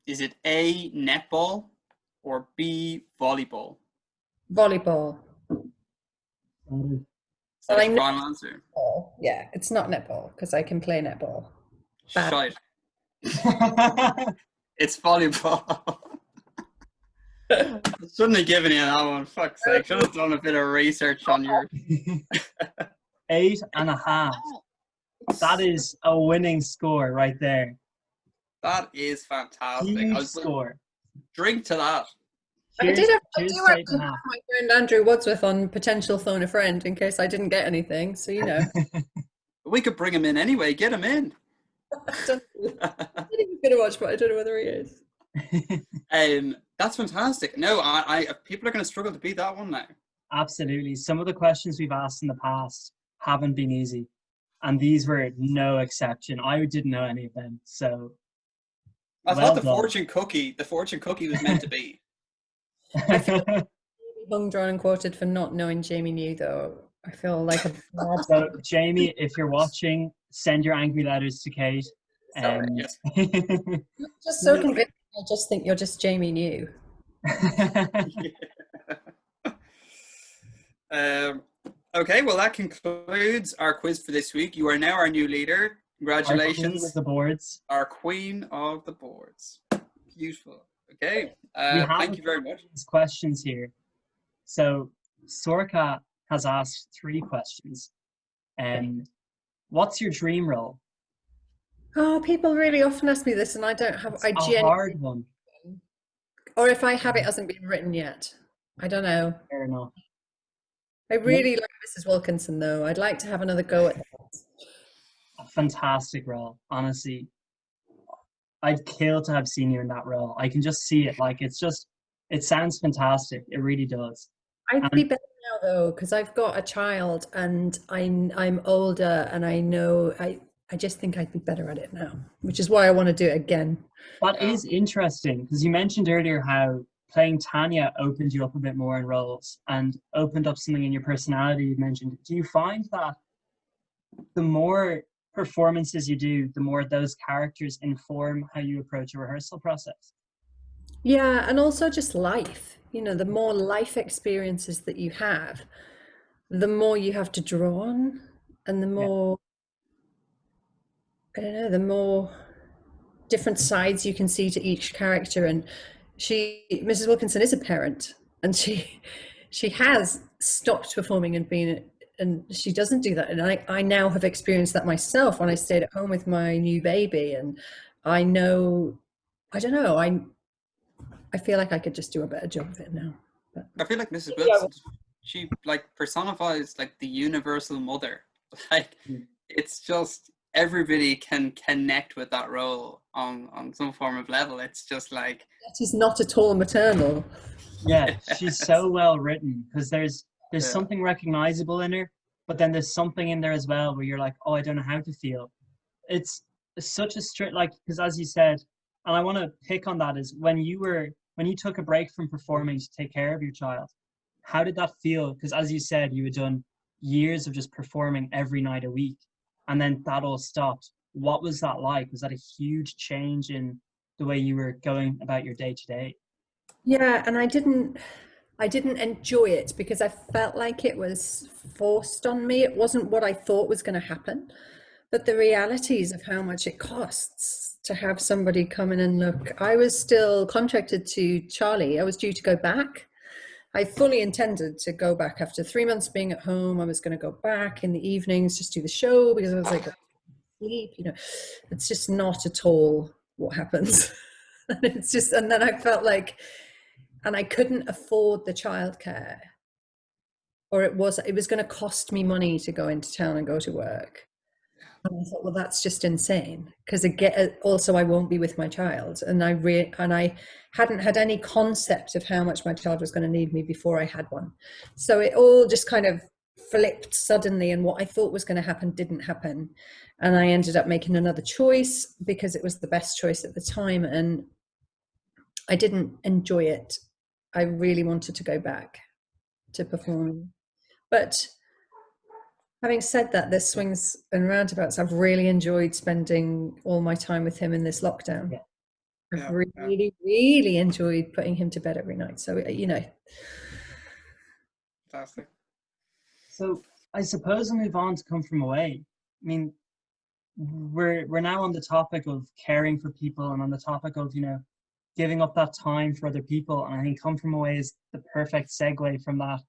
Is it A, netball, or B, volleyball? Volleyball. So Well, I that's your know final answer. netball. Yeah, it's not netball because I can play netball. Bad. Shite. It's volleyball. Shouldn't have given you that one. Fuck's sake. Should have done a bit of research on your. 8.5. That is a winning score right there. That is fantastic. Huge I was score. drink to that. I do have Cheers to my 8.5. friend Andrew Wadsworth on potential phone a friend in case I didn't get anything. So We could bring him in anyway. Get him in. I don't think he's gonna watch, but I don't know whether he is. That's fantastic. No, I people are going to struggle to beat that one now. Absolutely. Some of the questions we've asked in the past haven't been easy, and these were no exception. I didn't know any of them, so. I thought the fortune cookie was meant to be. I feel hung, drawn, and quoted for not knowing Jamie knew, though. I feel like a bad. So, Jamie, if you're watching, send your angry letters to Kate. Yes. I'm just so convinced. I just think you're just Jamie new. Okay, well, that concludes our quiz for this week. You are now our new leader. Congratulations. Our queen of the boards. Our queen of the boards. Beautiful. Okay. Thank you very much. Questions here. So Sorka has asked 3 questions. What's your dream role? Oh, people really often ask me this, and I don't have. It's a hard one. Or if I have, it hasn't been written yet. I don't know. Fair enough. I really like Mrs. Wilkinson, though. I'd like to have another go at that. A fantastic role, honestly. I'd kill to have seen you in that role. I can just see it. Like, it sounds fantastic. It really does. I'd be better now, though, because I've got a child and I'm older, and I know I just think I'd be better at it now, which is why I want to do it again. That is interesting, because you mentioned earlier how playing Tanya opened you up a bit more in roles and opened up something in your personality you mentioned. Do you find that the more performances you do, the more those characters inform how you approach a rehearsal process? Yeah, and also just life. The more life experiences that you have, the more you have to draw on, and the more, I don't know, the more different sides you can see to each character. And Mrs. Wilkinson is a parent, and she has stopped performing and she doesn't do that. And I now have experienced that myself when I stayed at home with my new baby, and I know, I don't know, I feel like I could just do a better job of it now. But I feel like Mrs. Wilson, she personifies the universal mother. It's just everybody can connect with that role on some form of level. It's just that is not at all maternal. Yeah, she's so well written, because there's something recognizable in her, but then there's something in there as well where you're like, oh, I don't know how to feel. It's such a strict, because as you said, and I want to pick on that, is when you took a break from performing to take care of your child, how did that feel? Because as you said, you had done years of just performing every night a week, and then that all stopped. What was that like? Was that a huge change in the way you were going about your day to day? Yeah, and I didn't enjoy it because I felt like it was forced on me. It wasn't what I thought was going to happen, but the realities of how much it costs to have somebody come in and look. I was still contracted to Charlie. I was due to go back. I fully intended to go back after 3 months being at home. I was going to go back in the evenings, just do the show, because I was like, sleep, it's just not at all what happens. And then I felt like, and I couldn't afford the childcare, or it was going to cost me money to go into town and go to work. And I thought, well, that's just insane, because also I won't be with my child, and I hadn't had any concept of how much my child was going to need me before I had one. So it all just kind of flipped suddenly, and what I thought was going to happen didn't happen, and I ended up making another choice because it was the best choice at the time, and I didn't enjoy it. I really wanted to go back to performing, but having said that, there's swings and roundabouts. I've really enjoyed spending all my time with him in this lockdown. Yeah. I've really enjoyed putting him to bed every night. So, Fantastic. So I suppose we'll move on to Come From Away. I mean, we're now on the topic of caring for people and on the topic of, giving up that time for other people. And I think Come From Away is the perfect segue from that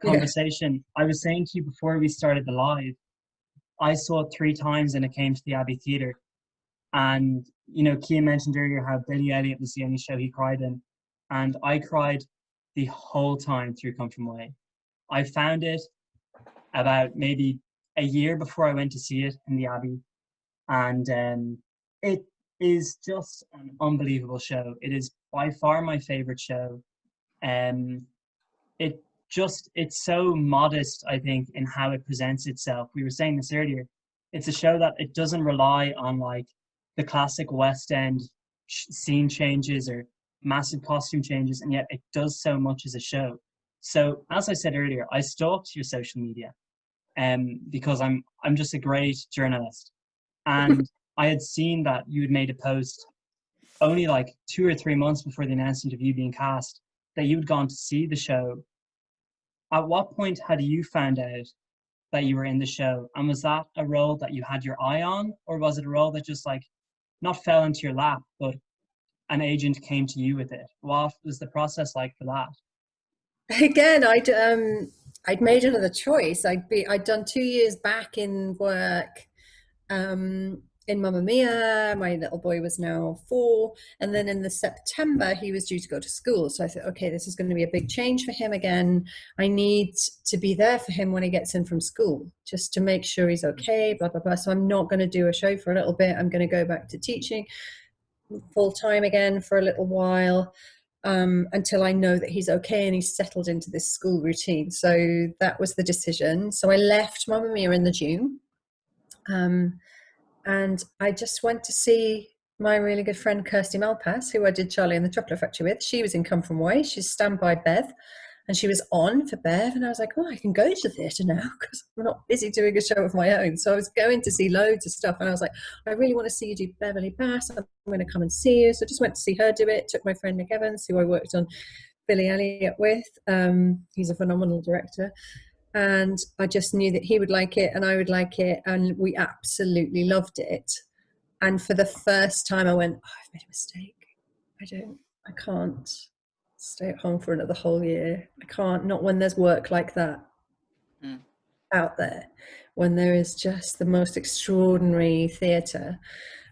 conversation. I was saying to you before we started the live, I saw it 3 times and it came to the Abbey Theatre. And, Cian mentioned earlier how Billy Elliot was the only show he cried in. And I cried the whole time through Come From Away. I found it about maybe a year before I went to see it in the Abbey. And it is just an unbelievable show. It is by far my favorite show. It's so modest, I think, in how it presents itself. We were saying this earlier. It's a show that it doesn't rely on like the classic West End scene changes or massive costume changes, and yet it does so much as a show. So as I said earlier, I stalked your social media because I'm just a great journalist. And I had seen that you had made a post only like 2 or 3 months before the announcement of you being cast, that you'd gone to see the show. At what point had you found out that you were in the show? And was that a role that you had your eye on? Or was it a role that just like not fell into your lap, but an agent came to you with it? What was the process like for that? Again, I'd made another choice. I'd done 2 years back in work in Mamma Mia. My little boy was now 4, and then in the September he was due to go to school. So I thought, okay, this is going to be a big change for him again. I need to be there for him when he gets in from school, just to make sure he's okay, blah blah blah. So I'm not going to do a show for a little bit. I'm going to go back to teaching full time again for a little while, until I know that he's okay and he's settled into this school routine. So that was the decision. So I left Mamma Mia in the June. And I just went to see my really good friend Kirsty Malpass, who I did Charlie and the Chocolate Factory with. She was in Come From Away. She's standby Bev, and she was on for Bev. And I was like, oh, I can go to the theatre now because I'm not busy doing a show of my own. So I was going to see loads of stuff. And I was like, I really want to see you do Beverly Bass. I'm going to come and see you. So I just went to see her do it. Took my friend Nick Evans, who I worked on Billy Elliot with. He's a phenomenal director. And I just knew that he would like it and I would like it, and we absolutely loved it. And for the first time I went, oh, I've made a mistake. I can't stay at home for another whole year. I can't, not when there's work like that out there, when there is just the most extraordinary theatre.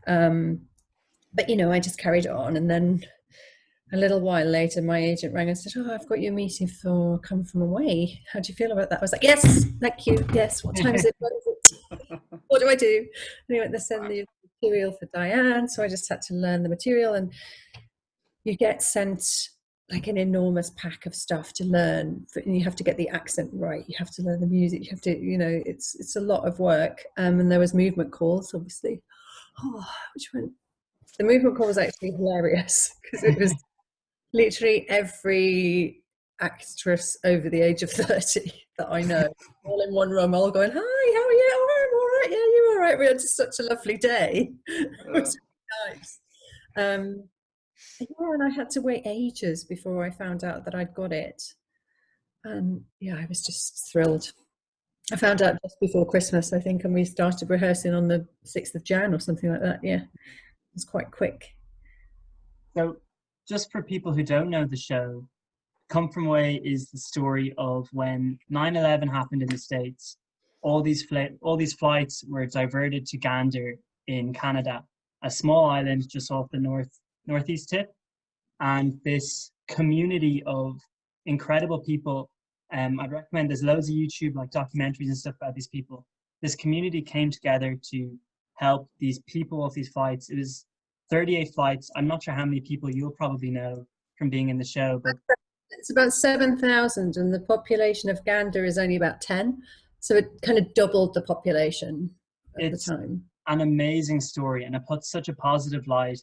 But I just carried on, and then a little while later, my agent rang and said, oh, I've got you a meeting for Come From Away. How do you feel about that? I was like, yes, thank you. Yes, what time is it? What is it? What do I do? And he went to send the material for Diane. So I just had to learn the material. And you get sent like an enormous pack of stuff to learn. And you have to get the accent right. You have to learn the music. You have to, it's a lot of work. And there was movement calls, obviously. Oh, which one? The movement call was actually hilarious because it was literally every actress over the age of 30 that I know, all in one room, all going, hi, how are you? Oh, I'm all right. Yeah, you're all right. We had just such a lovely day. It was really nice. And I had to wait ages before I found out that I'd got it. And I was just thrilled. I found out just before Christmas, I think, and we started rehearsing on the 6th of Jan or something like that. Yeah, it was quite quick. So just for people who don't know the show, Come From Away is the story of when 9/11 happened in the States. All these flights were diverted to Gander in Canada, a small island just off the northeast tip. And this community of incredible people, I'd recommend, there's loads of YouTube like documentaries and stuff about these people. This community came together to help these people off these flights. It was 38 flights. I'm not sure how many people you'll probably know from being in the show, but it's about 7,000, and the population of Gander is only about 10. So it kind of doubled the population at the time. An amazing story, and it puts such a positive light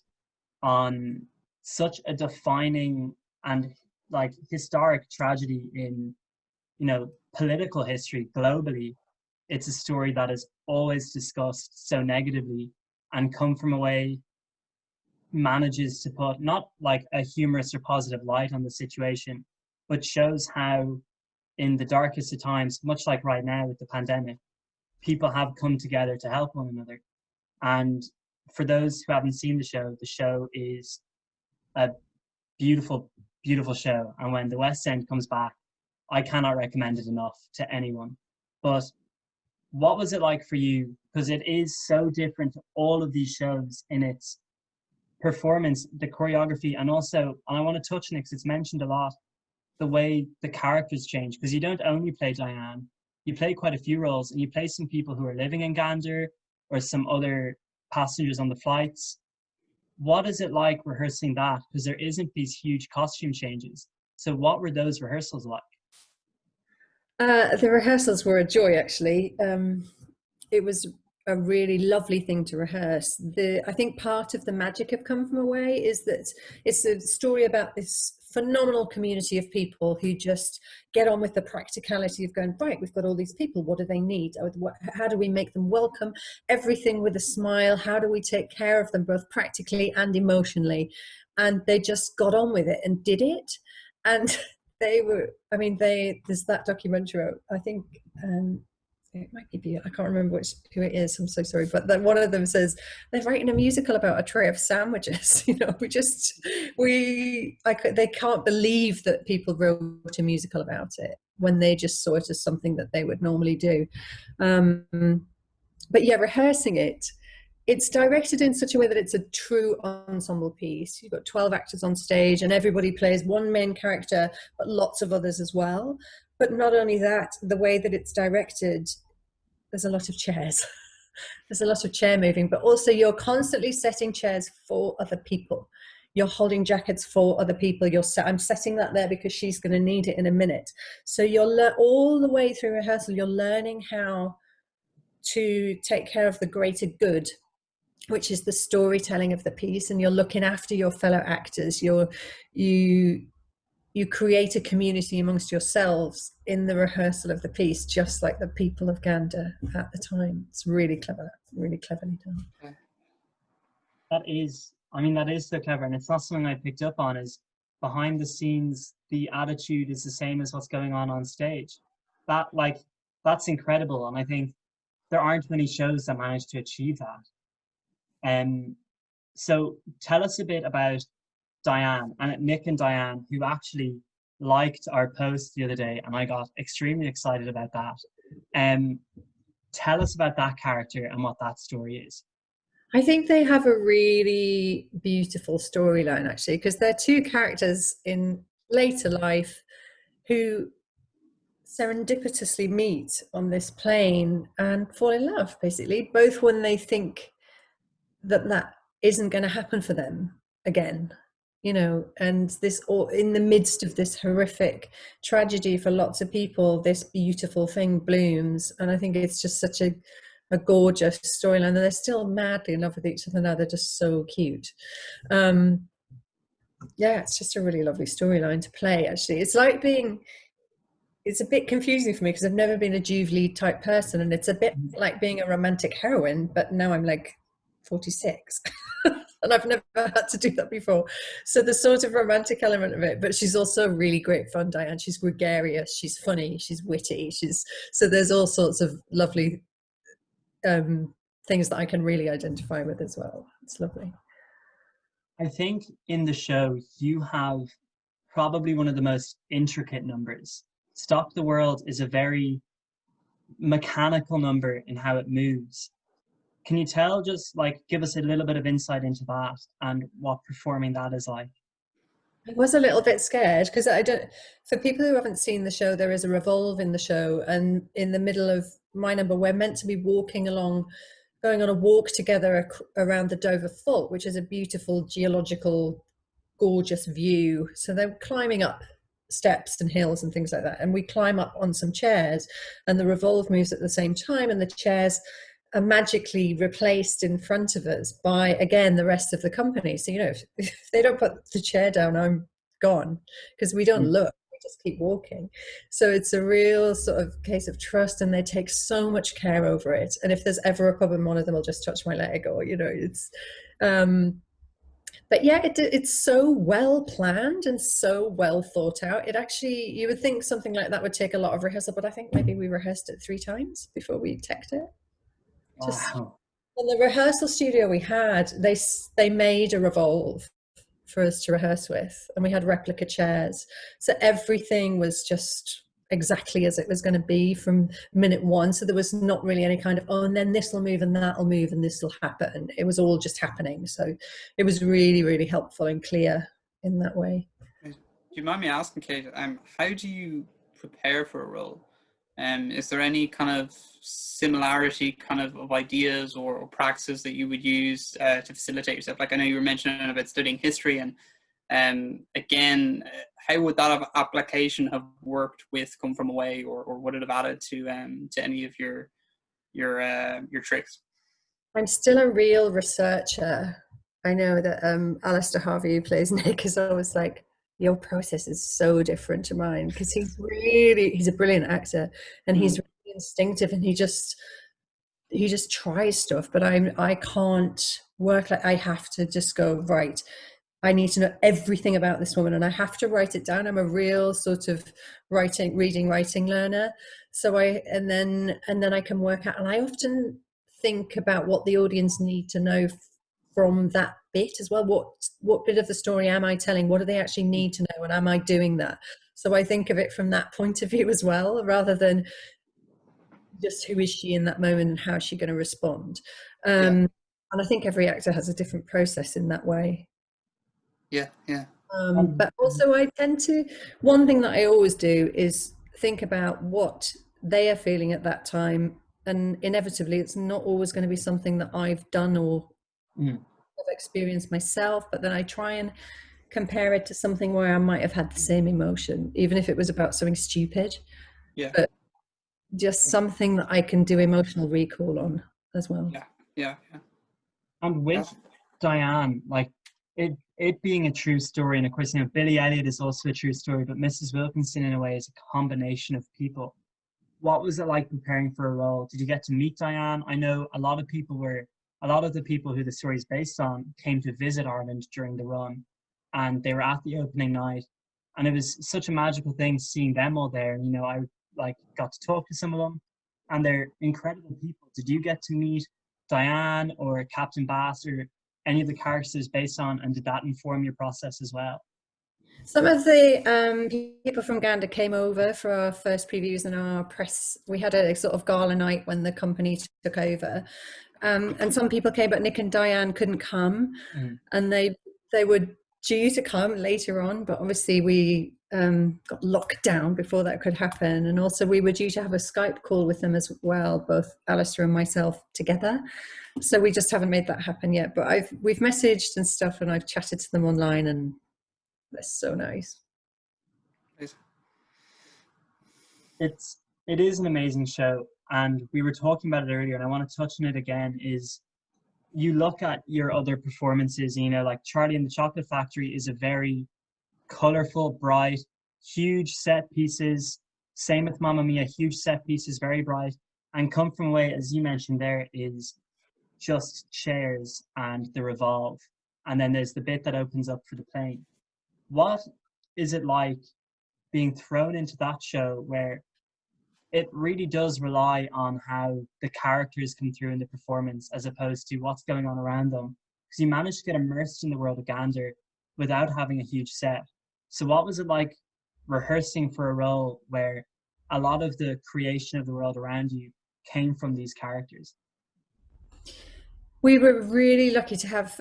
on such a defining and like historic tragedy in, political history globally. It's a story that is always discussed so negatively, and Come From Away manages to put not like a humorous or positive light on the situation, but shows how in the darkest of times, much like right now with the pandemic, people have come together to help one another. And for those who haven't seen the show is a beautiful, beautiful show. And when the West End comes back, I cannot recommend it enough to anyone. But what was it like for you? Because it is so different to all of these shows in its performance, the choreography, and also, and I want to touch on it because it's mentioned a lot, the way the characters change. Because you don't only play Diane, you play quite a few roles, and you play some people who are living in Gander or some other passengers on the flights. What is it like rehearsing that? Because there isn't these huge costume changes. So what were those rehearsals like? The rehearsals were a joy, actually. It was a really lovely thing to rehearse. I think part of the magic of Come From Away is that it's a story about this phenomenal community of people who just get on with the practicality of going, right, we've got all these people, what do they need? How do we make them welcome? Everything with a smile. How do we take care of them both practically and emotionally? And they just got on with it and did it. And there's that documentary, I think, it might be, I can't remember who it is, I'm so sorry, but then one of them says they're writing a musical about a tray of sandwiches. They can't believe that people wrote a musical about it when they just saw it as something that they would normally do. But yeah, rehearsing it's directed in such a way that it's a true ensemble piece. You've got 12 actors on stage and everybody plays one main character, but lots of others as well. But not only that, the way that it's directed, there's a lot of chairs. There's a lot of chair moving, but also you're constantly setting chairs for other people. You're holding jackets for other people. I'm setting that there because she's going to need it in a minute. So you're all the way through rehearsal, you're learning how to take care of the greater good, which is the storytelling of the piece, and you're looking after your fellow actors. You create a community amongst yourselves in the rehearsal of the piece, just like the people of Gander at the time. It's really clever, really cleverly done. That is so clever, and it's not something I picked up on. Is behind the scenes, the attitude is the same as what's going on stage. That's incredible, and I think there aren't many shows that manage to achieve that. So tell us a bit about Diane and Nick and Diane, who actually liked our post the other day, and I got extremely excited about that. Tell us about that character and what that story is. I think they have a really beautiful storyline, actually, because they're two characters in later life who serendipitously meet on this plane and fall in love, basically, both when they think that isn't going to happen for them again. And this, all in the midst of this horrific tragedy for lots of people, this beautiful thing blooms. And I think it's just such a gorgeous storyline, and they're still madly in love with each other now. They're just so cute. Yeah, it's just a really lovely storyline to play, actually. It's a bit confusing for me because I've never been a Jubilee type person, and it's a bit like being a romantic heroine, but now I'm like 46 and I've never had to do that before. So the sort of romantic element of it, but she's also really great fun, Diane. She's gregarious, she's funny, she's witty, so there's all sorts of lovely things that I can really identify with as well. It's lovely. I think in the show you have probably one of the most intricate numbers. Stop the World is a very mechanical number in how it moves. Can you give us a little bit of insight into that and what performing that is like? I was a little bit scared because for people who haven't seen the show, there is a revolve in the show, and in the middle of my number, we're meant to be walking along, going on a walk together around the Dover Fault, which is a beautiful geological, gorgeous view. So they're climbing up steps and hills and things like that, and we climb up on some chairs, and the revolve moves at the same time, and the chairs are magically replaced in front of us by, again, the rest of the company. So, if they don't put the chair down, I'm gone, because we don't look, we just keep walking. So it's a real sort of case of trust, and they take so much care over it. And if there's ever a problem, one of them will just touch my leg, or, it's But yeah, it's so well planned and so well thought out. It actually, you would think something like that would take a lot of rehearsal, but I think maybe we rehearsed it 3 times before we teched it. Just Wow. in the rehearsal studio we had, they made a revolve for us to rehearse with, and we had replica chairs, so everything was just exactly as it was going to be from minute one. So there was not really any kind of, oh, and then this will move and that will move and this will happen. It was all just happening. So it was really, really helpful and clear in that way. Do you mind me asking, Kate, how do you prepare for a role? Is there any kind of similarity kind of ideas or practices that you would use to facilitate yourself? Like, I know you were mentioning about studying history, and again, how would that application have worked with Come From Away, or would it have added to any of your tricks? I'm still a real researcher. I know that Alistair Harvey, who plays Nick, is always like, your process is so different to mine, because he's a brilliant actor, and he's really instinctive, and he just tries stuff. But I can't work like, I have to just go, right, I need to know everything about this woman and I have to write it down. I'm a real sort of writing learner. So and then I can work out, and I often think about what the audience need to know from that bit as well. What bit of the story am I telling? What do they actually need to know? And am I doing that? So I think of it from that point of view as well, rather than just who is she in that moment and how is she going to respond. And I think every actor has a different process in that way. But also I tend to, one thing that I always do is think about what they are feeling at that time, and inevitably it's not always going to be something that I've done or have experienced myself, but then I try and compare it to something where I might have had the same emotion, even if it was about something stupid, but just something that I can do emotional recall on as well. And with Diane, like it being a true story, and of course, Billy Elliot is also a true story, but Mrs. Wilkinson in a way is a combination of people. What was it like preparing for a role? Did you get to meet Diane? I know a lot of the people who the story is based on came to visit Ireland during the run, and they were at the opening night, and it was such a magical thing seeing them all there. And I got to talk to some of them, and they're incredible people. Did you get to meet Diane or Captain Bass or any of the characters based on, and did that inform your process as well? Some of the people from Gander came over for our first previews and our press. We had a sort of gala night when the company took over, and some people came, but Nick and Diane couldn't come, and they were due to come later on, but obviously we got locked down before that could happen. And also we were due to have a Skype call with them as well, both Alistair and myself together. So we just haven't made that happen yet, but we've messaged and stuff, and I've chatted to them online, and they're so nice. It is an amazing show, and we were talking about it earlier, and I want to touch on it again. Is you look at your other performances, like Charlie and the Chocolate Factory is a very colorful, bright, huge set pieces. Same with Mamma Mia, huge set pieces, very bright. And Come From Away, as you mentioned there, is just chairs and the revolve. And then there's the bit that opens up for the plane. What is it like being thrown into that show where it really does rely on how the characters come through in the performance as opposed to what's going on around them? Because you managed to get immersed in the world of Gander without having a huge set. So what was it like rehearsing for a role where a lot of the creation of the world around you came from these characters? We were really lucky to have,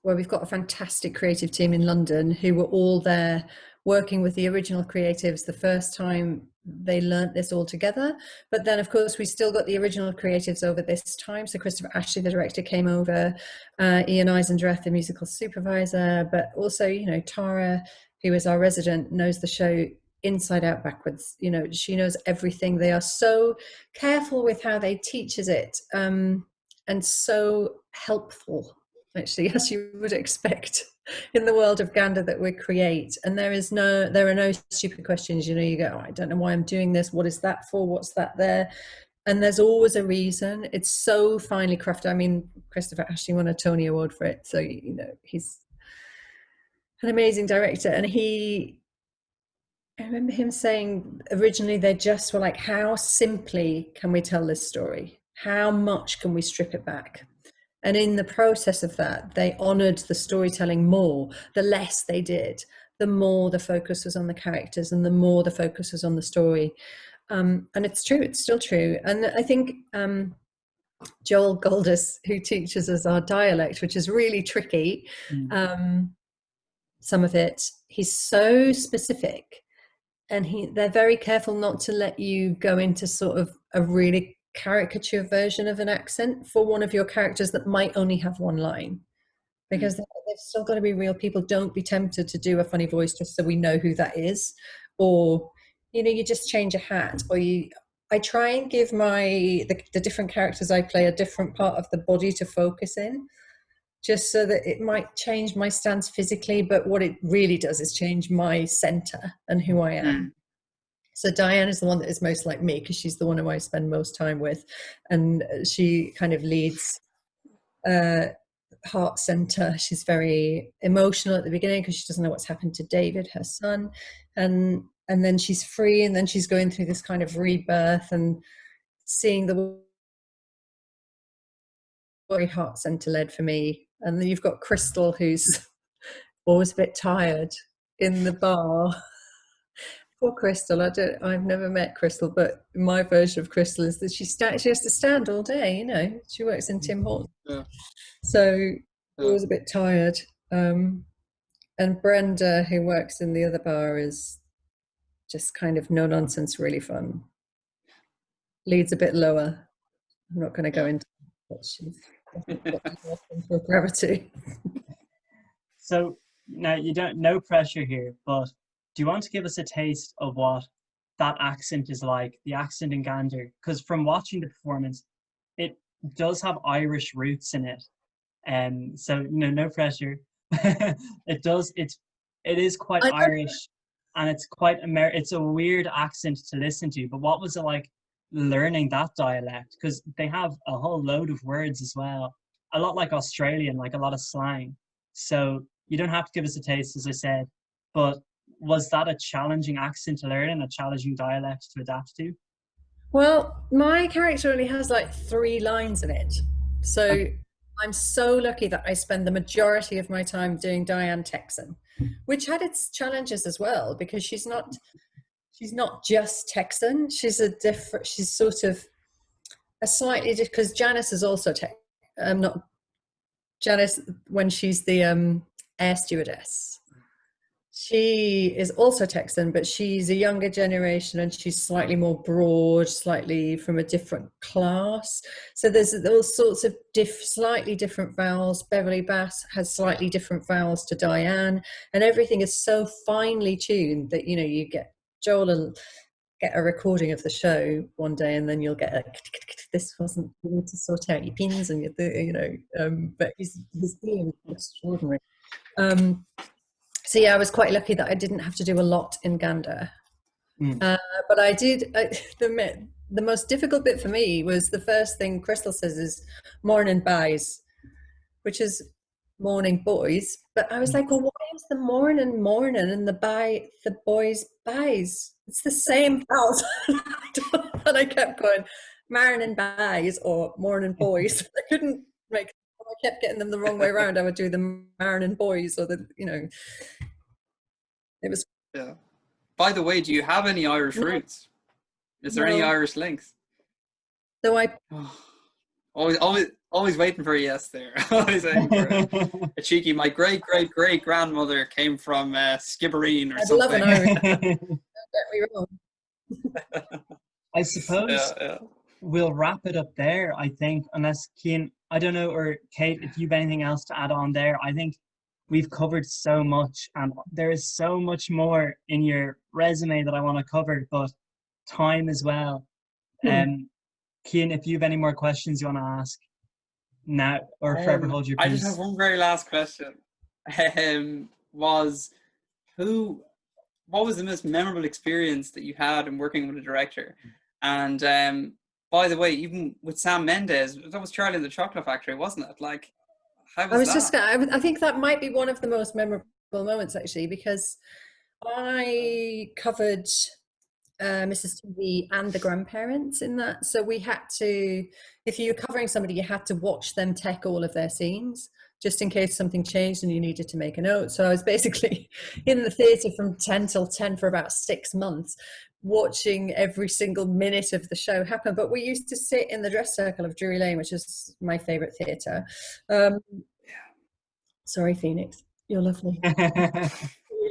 we've got a fantastic creative team in London who were all there working with the original creatives the first time they learnt this all together. But then, of course, we still got the original creatives over this time. So Christopher Ashley, the director, came over, Ian Eisendrath, the musical supervisor, but also, Tara, who is our resident, knows the show inside out, backwards. She knows everything. They are so careful with how they teaches it, and so helpful, actually, as you would expect in the world of Gander that we create. And there are no stupid questions. You go, I don't know why I'm doing this. What is that for? What's that there? and there's always a reason. It's so finely crafted. I mean, Christopher actually won a Tony Award for it, so you know he's an amazing director. And I remember him saying originally they just were like, how simply can we tell this story? How much can we strip it back? And in the process of that, they honored the storytelling more. The less they did, the more the focus was on the characters and the more the focus was on the story. And it's true, it's still true. And I think Joel Goldus, who teaches us our dialect, which is really tricky, some of it, he's so specific, and they're very careful not to let you go into sort of a really caricature version of an accent for one of your characters that might only have one line, because they've still got to be real people. Don't be tempted to do a funny voice just so we know who that is, or you know, you just change a hat, or I try and give the different characters I play a different part of the body to focus in, just so that it might change my stance physically, but what it really does is change my center and who I am. So Diane is the one that is most like me, because she's the one who I spend most time with, and she kind of leads heart center. She's very emotional at the beginning because she doesn't know what's happened to David, her son, and then she's free, and then she's going through this kind of rebirth and seeing the very heart center led for me. And then you've got Crystal, who's always a bit tired in the bar. Poor Crystal. I've never met Crystal, but my version of Crystal is that she has to stand all day. You know, she works in Tim Hortons, so always a bit tired. And Brenda, who works in the other bar, is just kind of no nonsense, really fun. Leads a bit lower. I'm not going to go into what she's for gravity. So now no pressure here, but do you want to give us a taste of what that accent is like, the accent in Gander? Because from watching the performance, it does have Irish roots in it. So no pressure. It is quite Irish, and it's quite it's a weird accent to listen to. But what was it like learning that dialect? Because they have a whole load of words as well, a lot like Australian, like a lot of slang. So you don't have to give us a taste, as I said, but was that a challenging accent to learn and a challenging dialect to adapt to? Well, my character only has like 3 lines in it, so I'm so lucky that I spend the majority of my time doing Diane Texan, which had its challenges as well, because she's not just Texan. She's sort of a slightly, because Janice is also not Janice when she's the air stewardess. She is also Texan, but she's a younger generation, and she's slightly more broad, slightly from a different class. So there's all sorts of slightly different vowels. Beverly Bass has slightly different vowels to Diane, and everything is so finely tuned that, you know, you get Joel will get a recording of the show one day, and then you'll get this wasn't, you need to sort out your pins and but he's being extraordinary. So yeah, I was quite lucky that I didn't have to do a lot in Gander. But I did, the most difficult bit for me was the first thing Crystal says is morning buys, which is morning boys. But I was like, well, why is the morning and the boys buys? It's the same vowels. And I kept going, morning buys or morning boys. I couldn't make, I kept getting them the wrong way around. I would do the morning boys or it was. Yeah. By the way, do you have any Irish roots? Is there any Irish links? So I always waiting for a yes there. Always waiting for a cheeky. My great grandmother came from Skibbereen or something. Love an Irish. Don't get me wrong. I suppose we'll wrap it up there. I think, unless Cian, I don't know, or Kate, if you've anything else to add on there. I think we've covered so much, and there is so much more in your resume that I want to cover, but time as well. Cian, if you have any more questions you want to ask now, or forever hold your peace. I just have one very last question. What was the most memorable experience that you had in working with a director? And by the way, even with Sam Mendes, that was Charlie and the Chocolate Factory, wasn't it? Like, how was that? I think that might be one of the most memorable moments, actually, because I covered Mrs. TV and the grandparents in that. So we had to, if you were covering somebody, you had to watch them tech all of their scenes, just in case something changed and you needed to make a note. So I was basically in the theatre from 10 till 10 for about 6 months, watching every single minute of the show happen. But we used to sit in the dress circle of Drury Lane, which is my favourite theatre. Sorry, Phoenix, you're lovely. Drury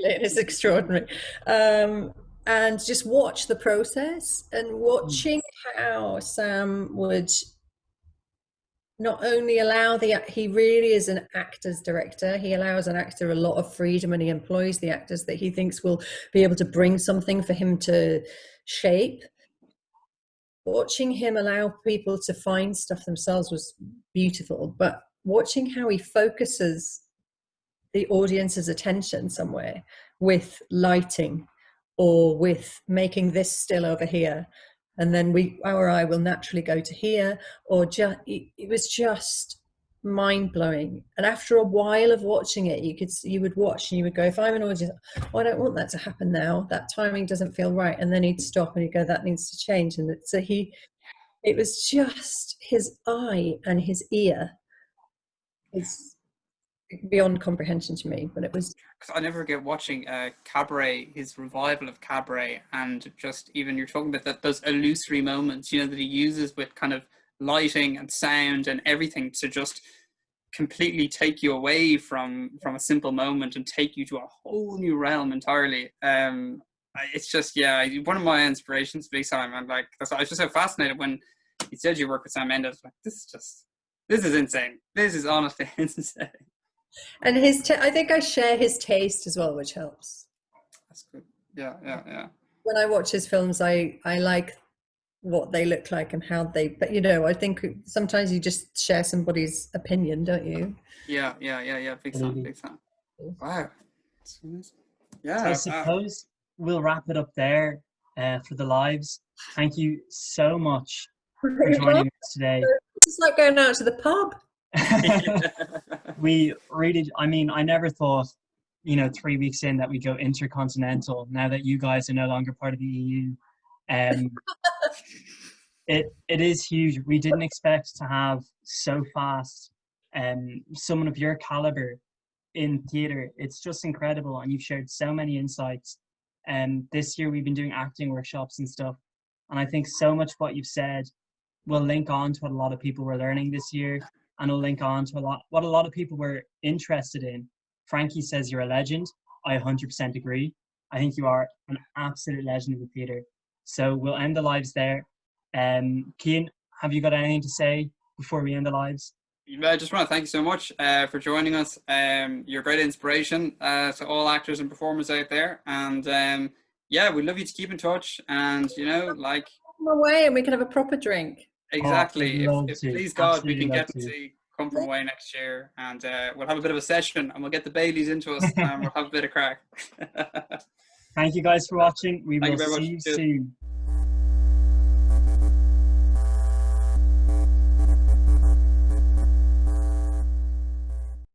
Lane is extraordinary. And just watch the process, and watching how Sam would not only allow he really is an actor's director. He allows an actor a lot of freedom, and he employs the actors that he thinks will be able to bring something for him to shape. Watching him allow people to find stuff themselves was beautiful, but watching how he focuses the audience's attention somewhere with lighting, or with making this still over here, and then our eye will naturally go to here, or it was just mind-blowing. And after a while of watching it, you would watch and you would go, if I'm an audience, I don't want that to happen now, that timing doesn't feel right, and then he'd stop and he'd go, that needs to change. And so it was just his eye and his ear is beyond comprehension to me. But it was, because I never forget watching Cabaret, his revival of Cabaret, and just even you're talking about those illusory moments, you know, that he uses with kind of lighting and sound and everything to just completely take you away from a simple moment and take you to a whole new realm entirely. It's just, yeah, one of my inspirations big time. I'm like, I was just so fascinated when he said you work with Sam Mendes. Like, this is insane. This is honestly insane. And I think I share his taste as well, which helps. That's good. Yeah. When I watch his films, I like what they look like and how but I think sometimes you just share somebody's opinion, don't you? Yeah. Big time. Wow. Yeah. So I suppose we'll wrap it up there for the lives. Thank you so much for joining us today. It's like going out to the pub. We really, I never thought, 3 weeks in that we go intercontinental now that you guys are no longer part of the EU. It is huge. We didn't expect to have so fast someone of your caliber in theatre. It's just incredible, and you've shared so many insights. This year we've been doing acting workshops and stuff, and I think so much what you've said will link on to what a lot of people were learning this year, and will link on to what a lot of people were interested in. Frankie says you're a legend. I 100% agree. I think you are an absolute legend of the theatre. So we'll end the lives there. Cian, have you got anything to say before we end the lives? I just want to thank you so much for joining us. You're a great inspiration to all actors and performers out there. And we'd love you to keep in touch. And, come away and we can have a proper drink. Exactly. If please God, we can get to come from away next year, and we'll have a bit of a session, and we'll get the Baileys into us, and we'll have a bit of crack. Thank you guys for watching. We will see you soon.